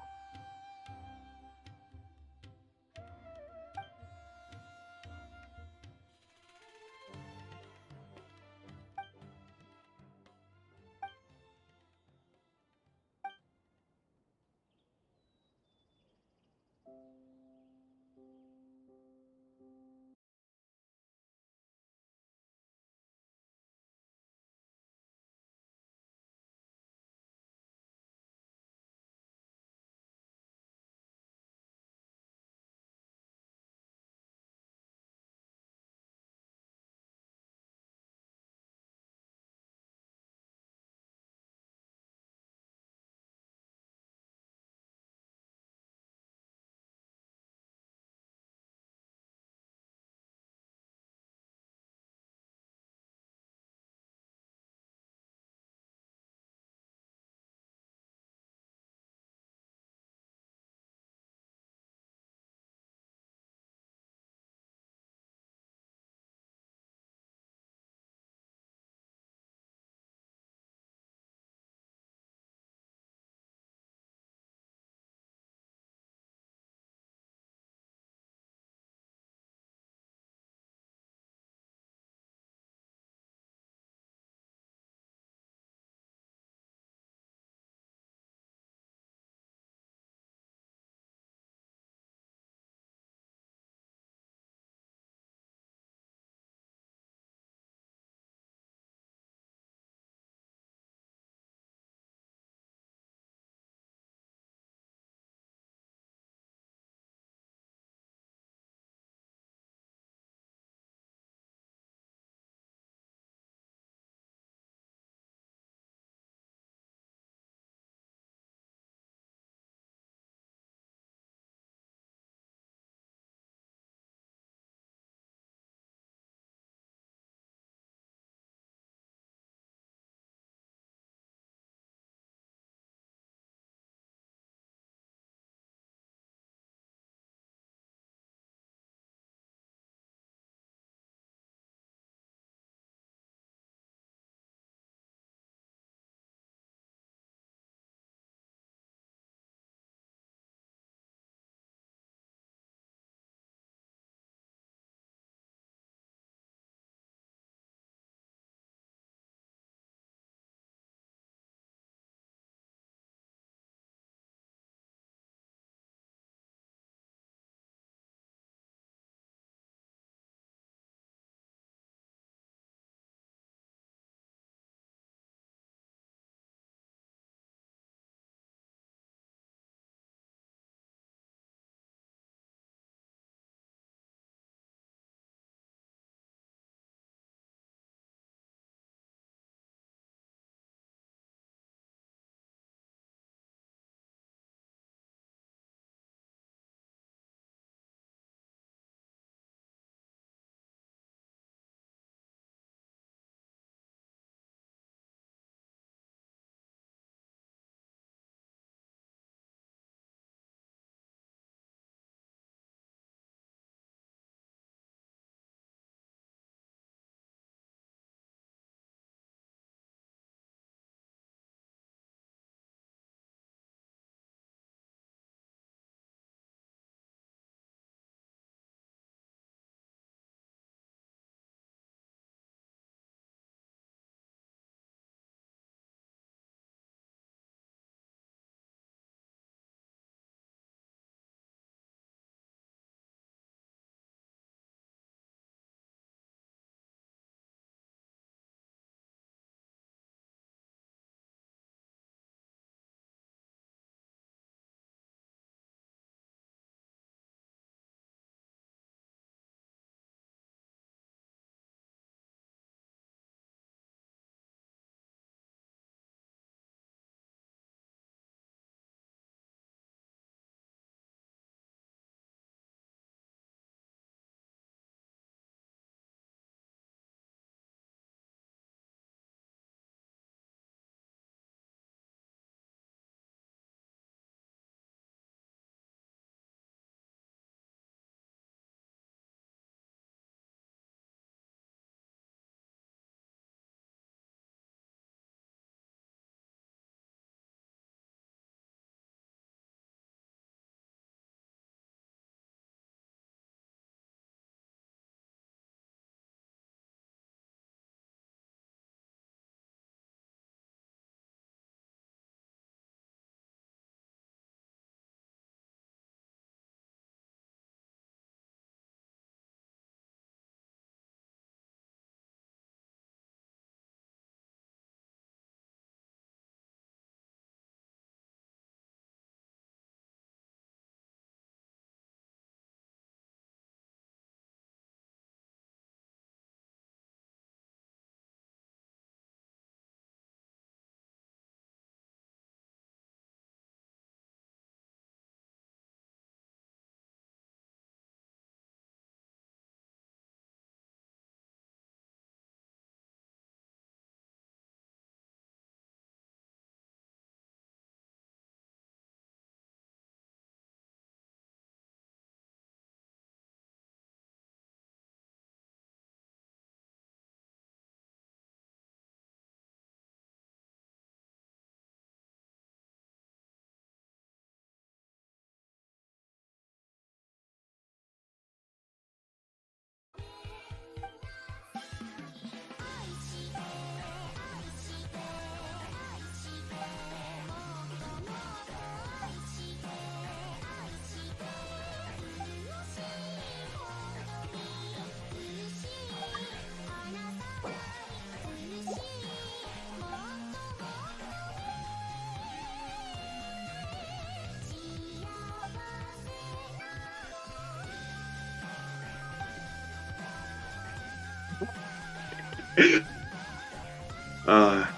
А.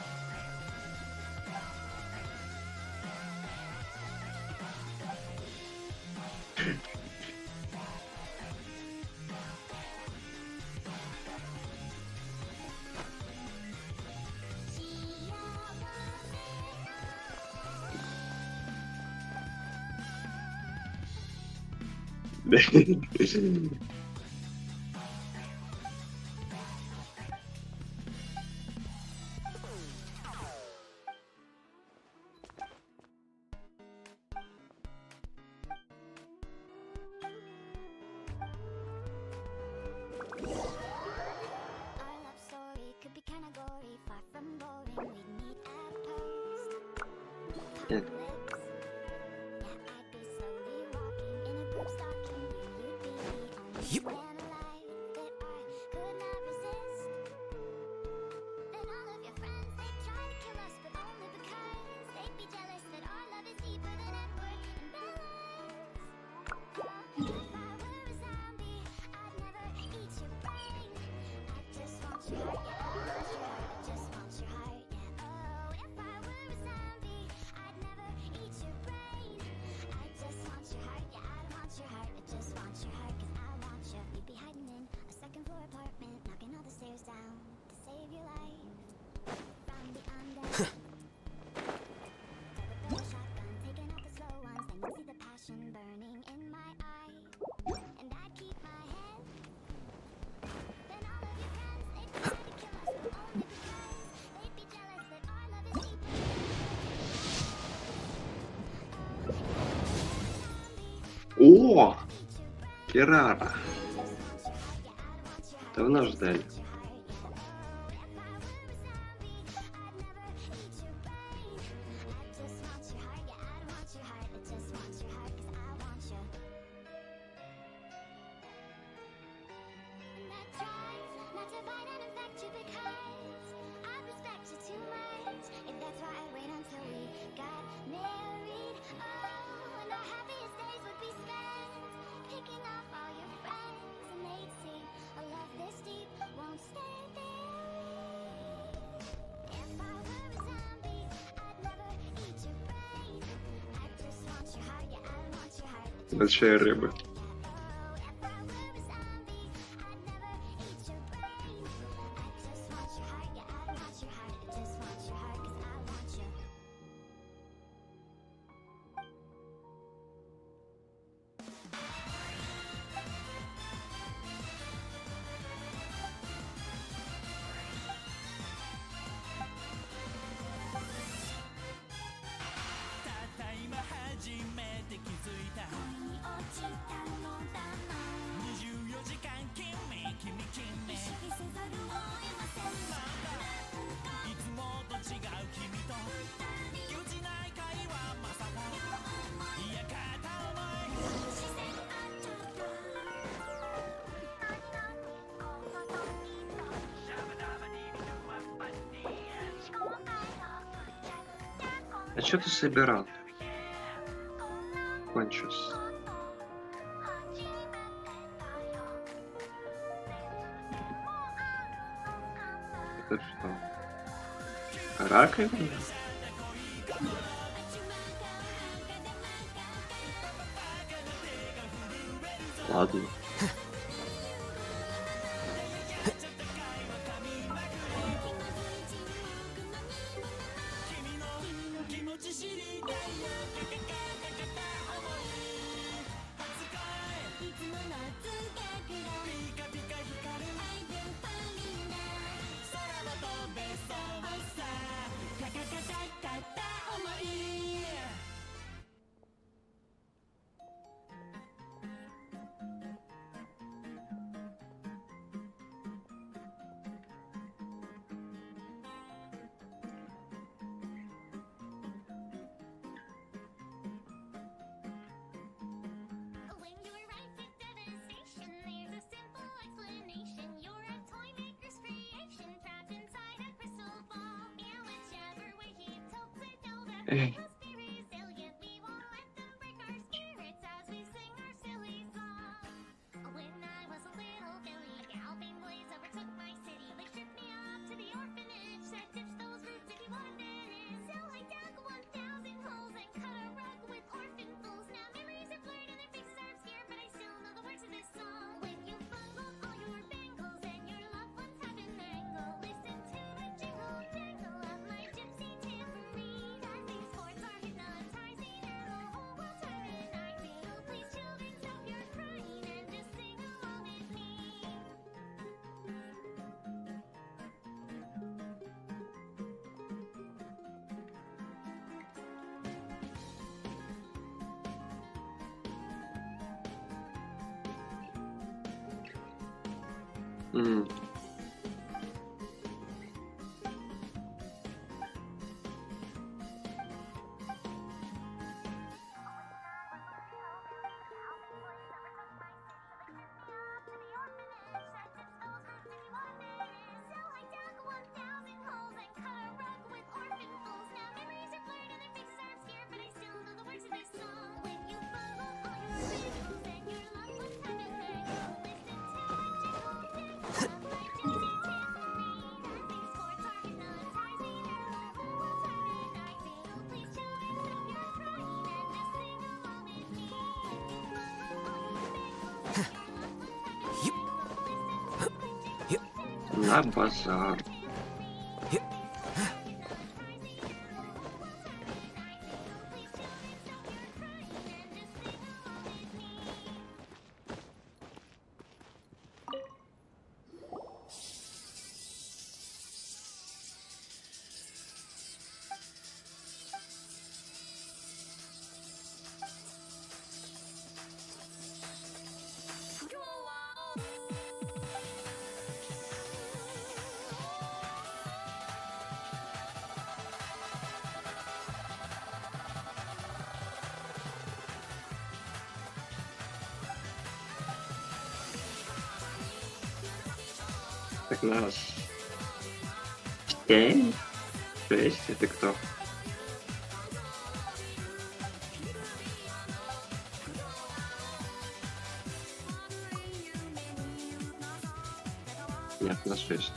Нет. О! Кирара. Давно ждали. Большая рыба. А что ты собирал? Кончился. Это что? Раковина? Ладно. Эй. М. На базар. Так нас 7, 6, это кто? Нет, на 6.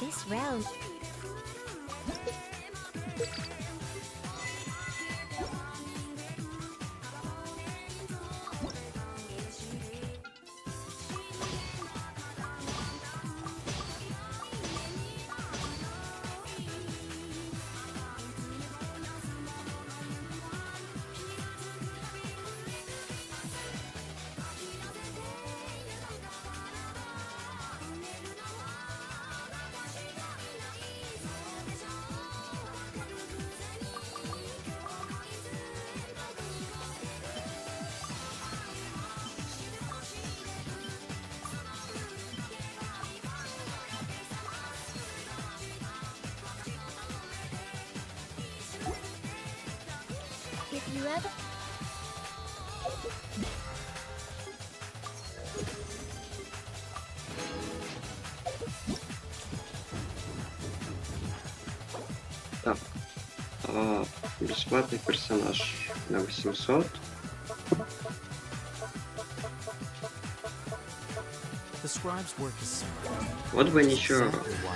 This round. If you ever... Так, бесплатный персонаж на 800. The scribe's work is simple. Вот бы они еще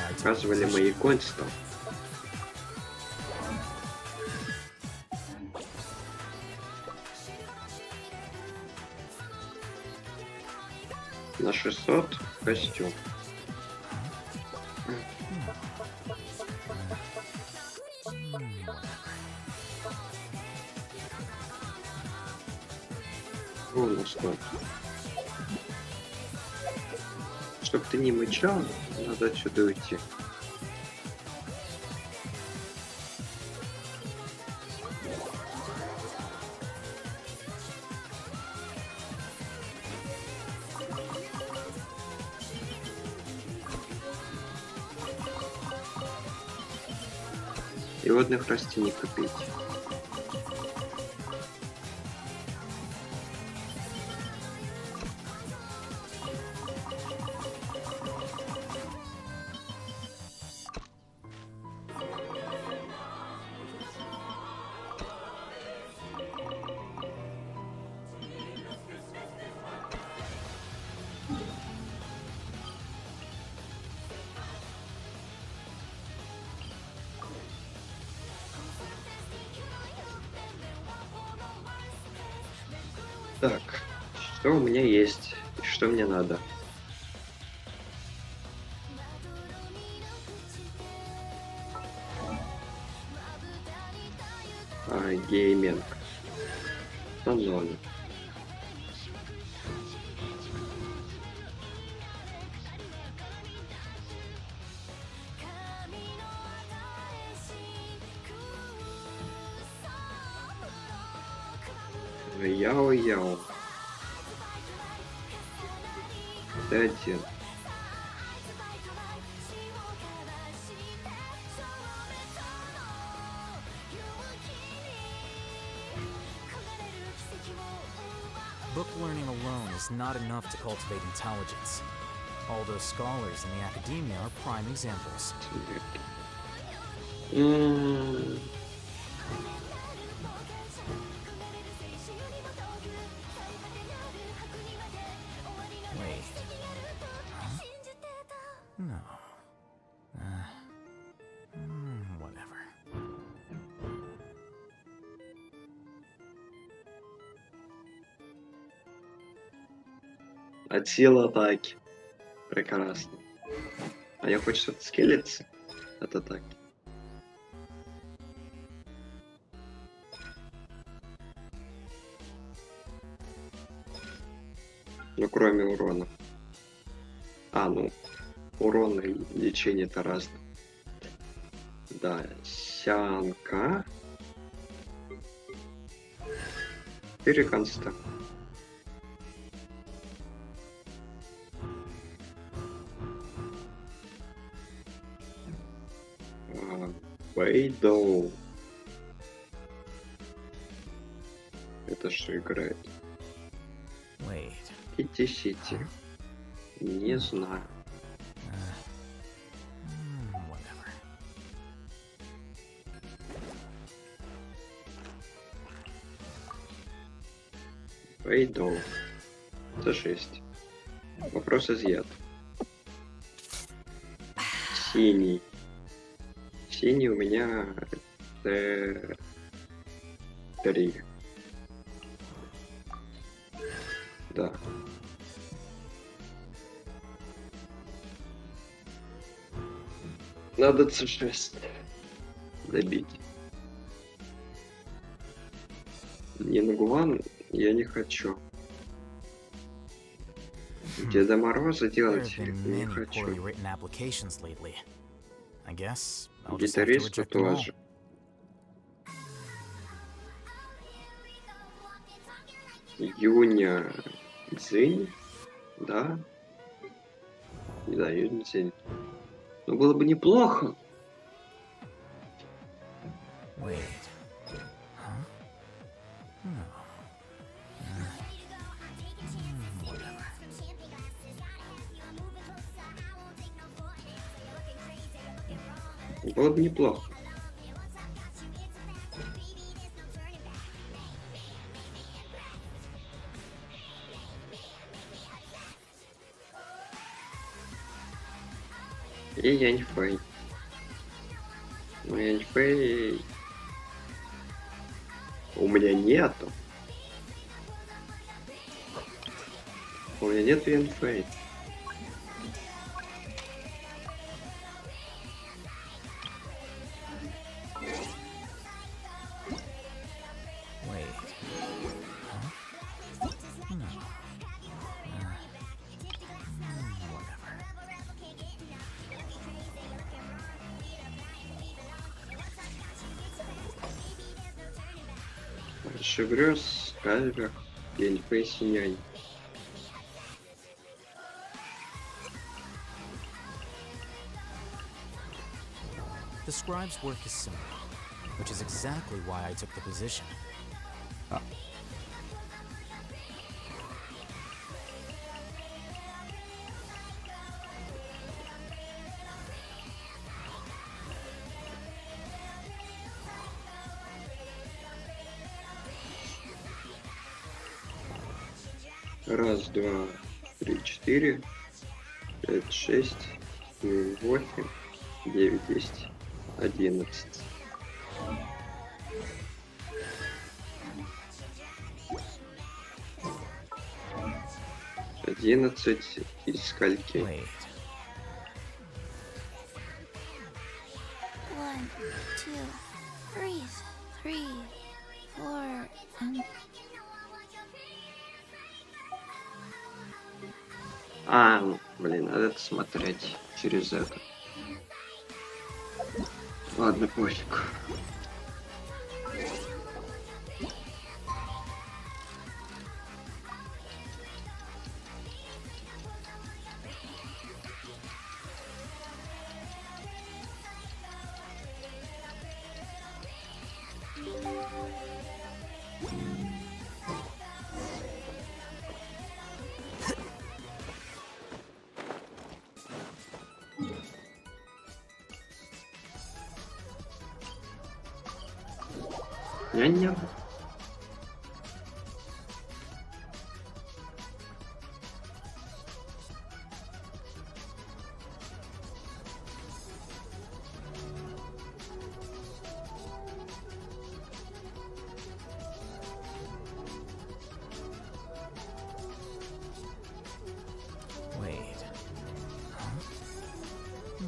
показывали мои конства. На 600 костюм. Ну сколько? Чтоб ты не мычал, надо отсюда уйти. И водных растений купить. Так, что у меня есть и что мне надо? Гейминг. Ноль. Яо-яо. Д1. Book learning alone is not enough to cultivate intelligence. All those scholars in the academia are prime examples. Wait. Huh? No. Whatever. От силы атаки. Прекрасно. А я хочется отскелиться от атаки. Ну, кроме урона. Ну, урон и лечение это разное. Да, сянка. Переконста. Бейдоу. Это что играет? Кити-сити. Не знаю. Бейдоу. Это 6. Вопрос изъят. Синий. Синий у меня Т3. Да. Надо С6 добить. Нингуан я не хочу. Деда Мороза делать не хочу. Гитаристу тоже. Юня Цзинь, да? Да, Юня Цзинь. Но было бы неплохо. Было бы неплохо. И Яньфэй. Но Яньфэй у меня нету. У меня нет Яньфэй. Шеврёс, Кальвер, Яньфэй, Синянь. The scribe's work is simple. which is exactly why I took the position. Раз, два, три, четыре, пять, шесть, семь, восемь, девять, 10, 11. Одиннадцать из скольки? One, two, three, 4, and... Блин, надо это смотреть через это. Ладно, пофиг. Не. Wait. Huh? No.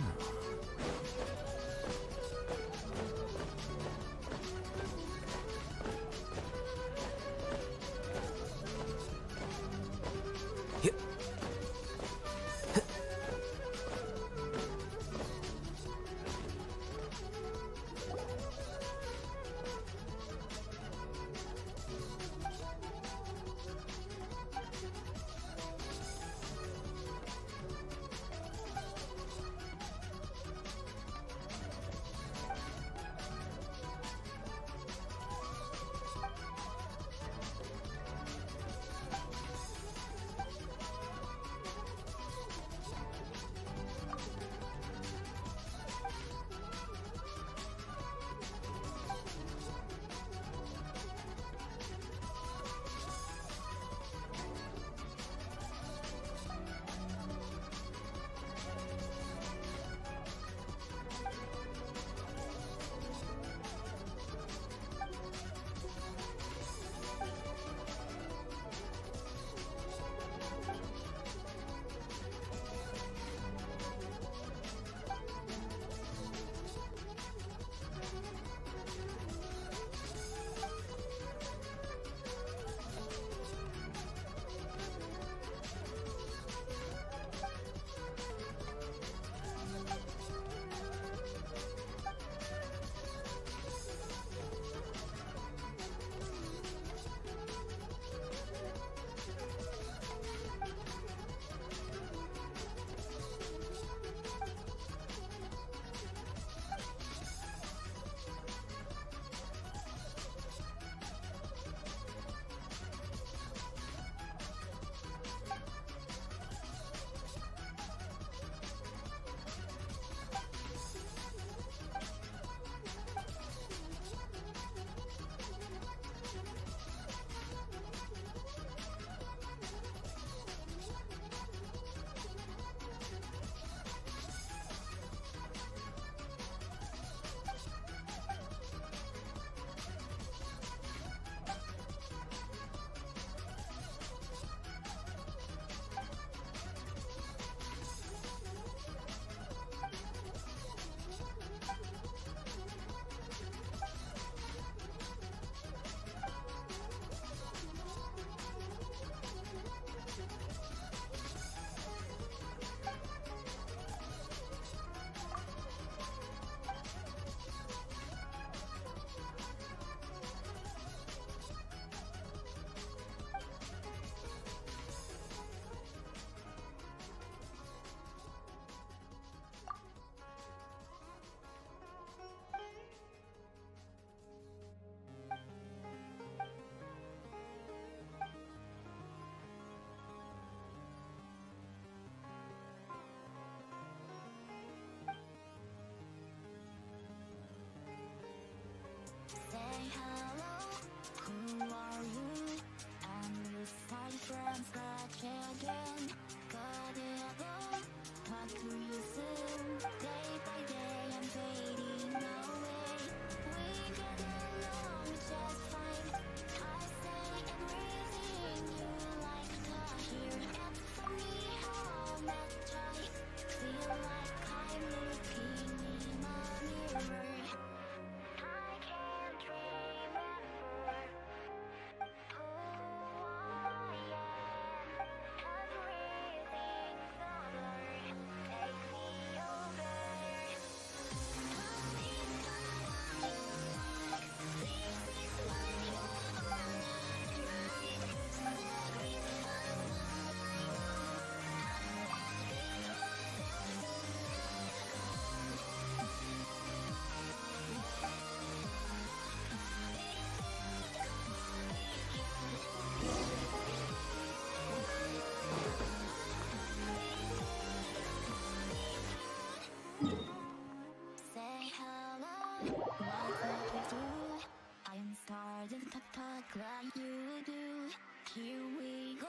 like you do. Here we go,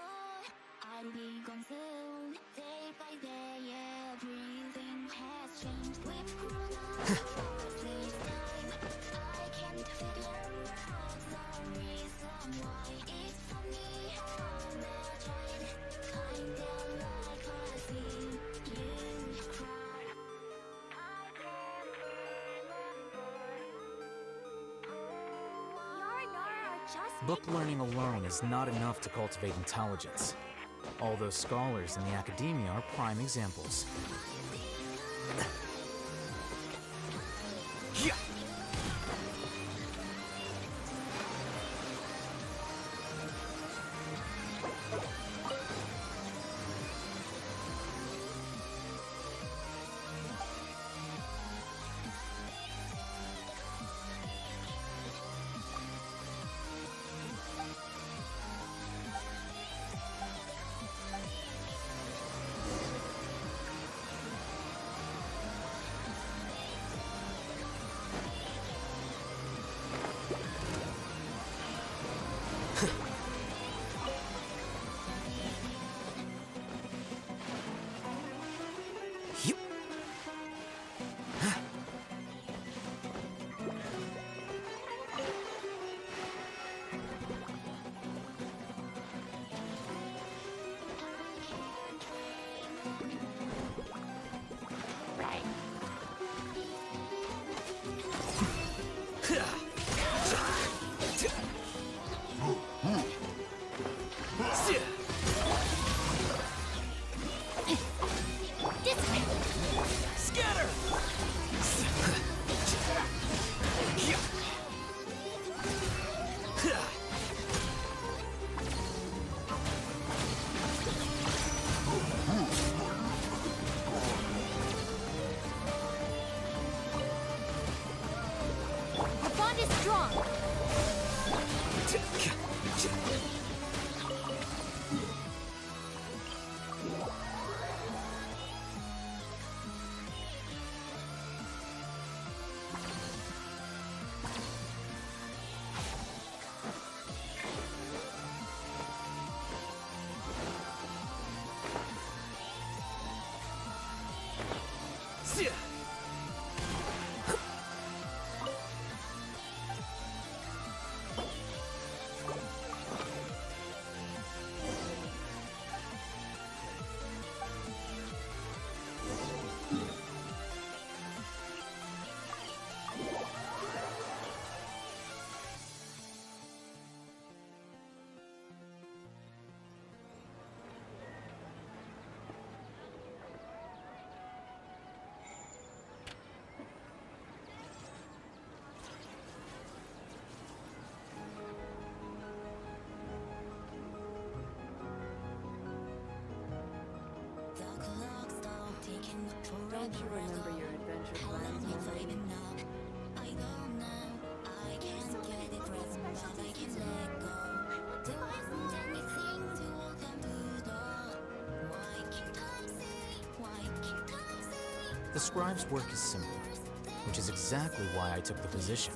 I'll be gone soon. Day by day, everything has changed. We've grown up this time. I can't figure out the reason why. It's funny how much I kinda like I see you cry. I can't Book learning alone is not enough to cultivate intelligence. All those scholars in the academia are prime examples. Don't you remember your adventure plans already? I don't know. I can't get it right, but I can let go. There isn't anything to welcome to the door. Why can't I see? Why can't I see? The scribe's work is simple, which is exactly why I took the position.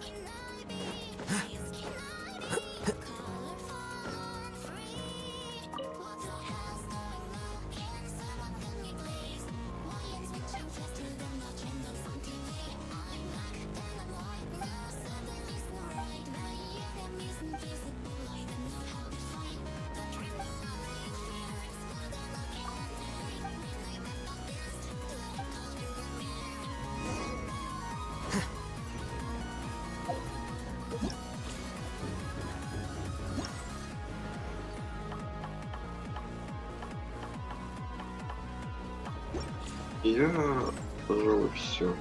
Я, пожалуй, все.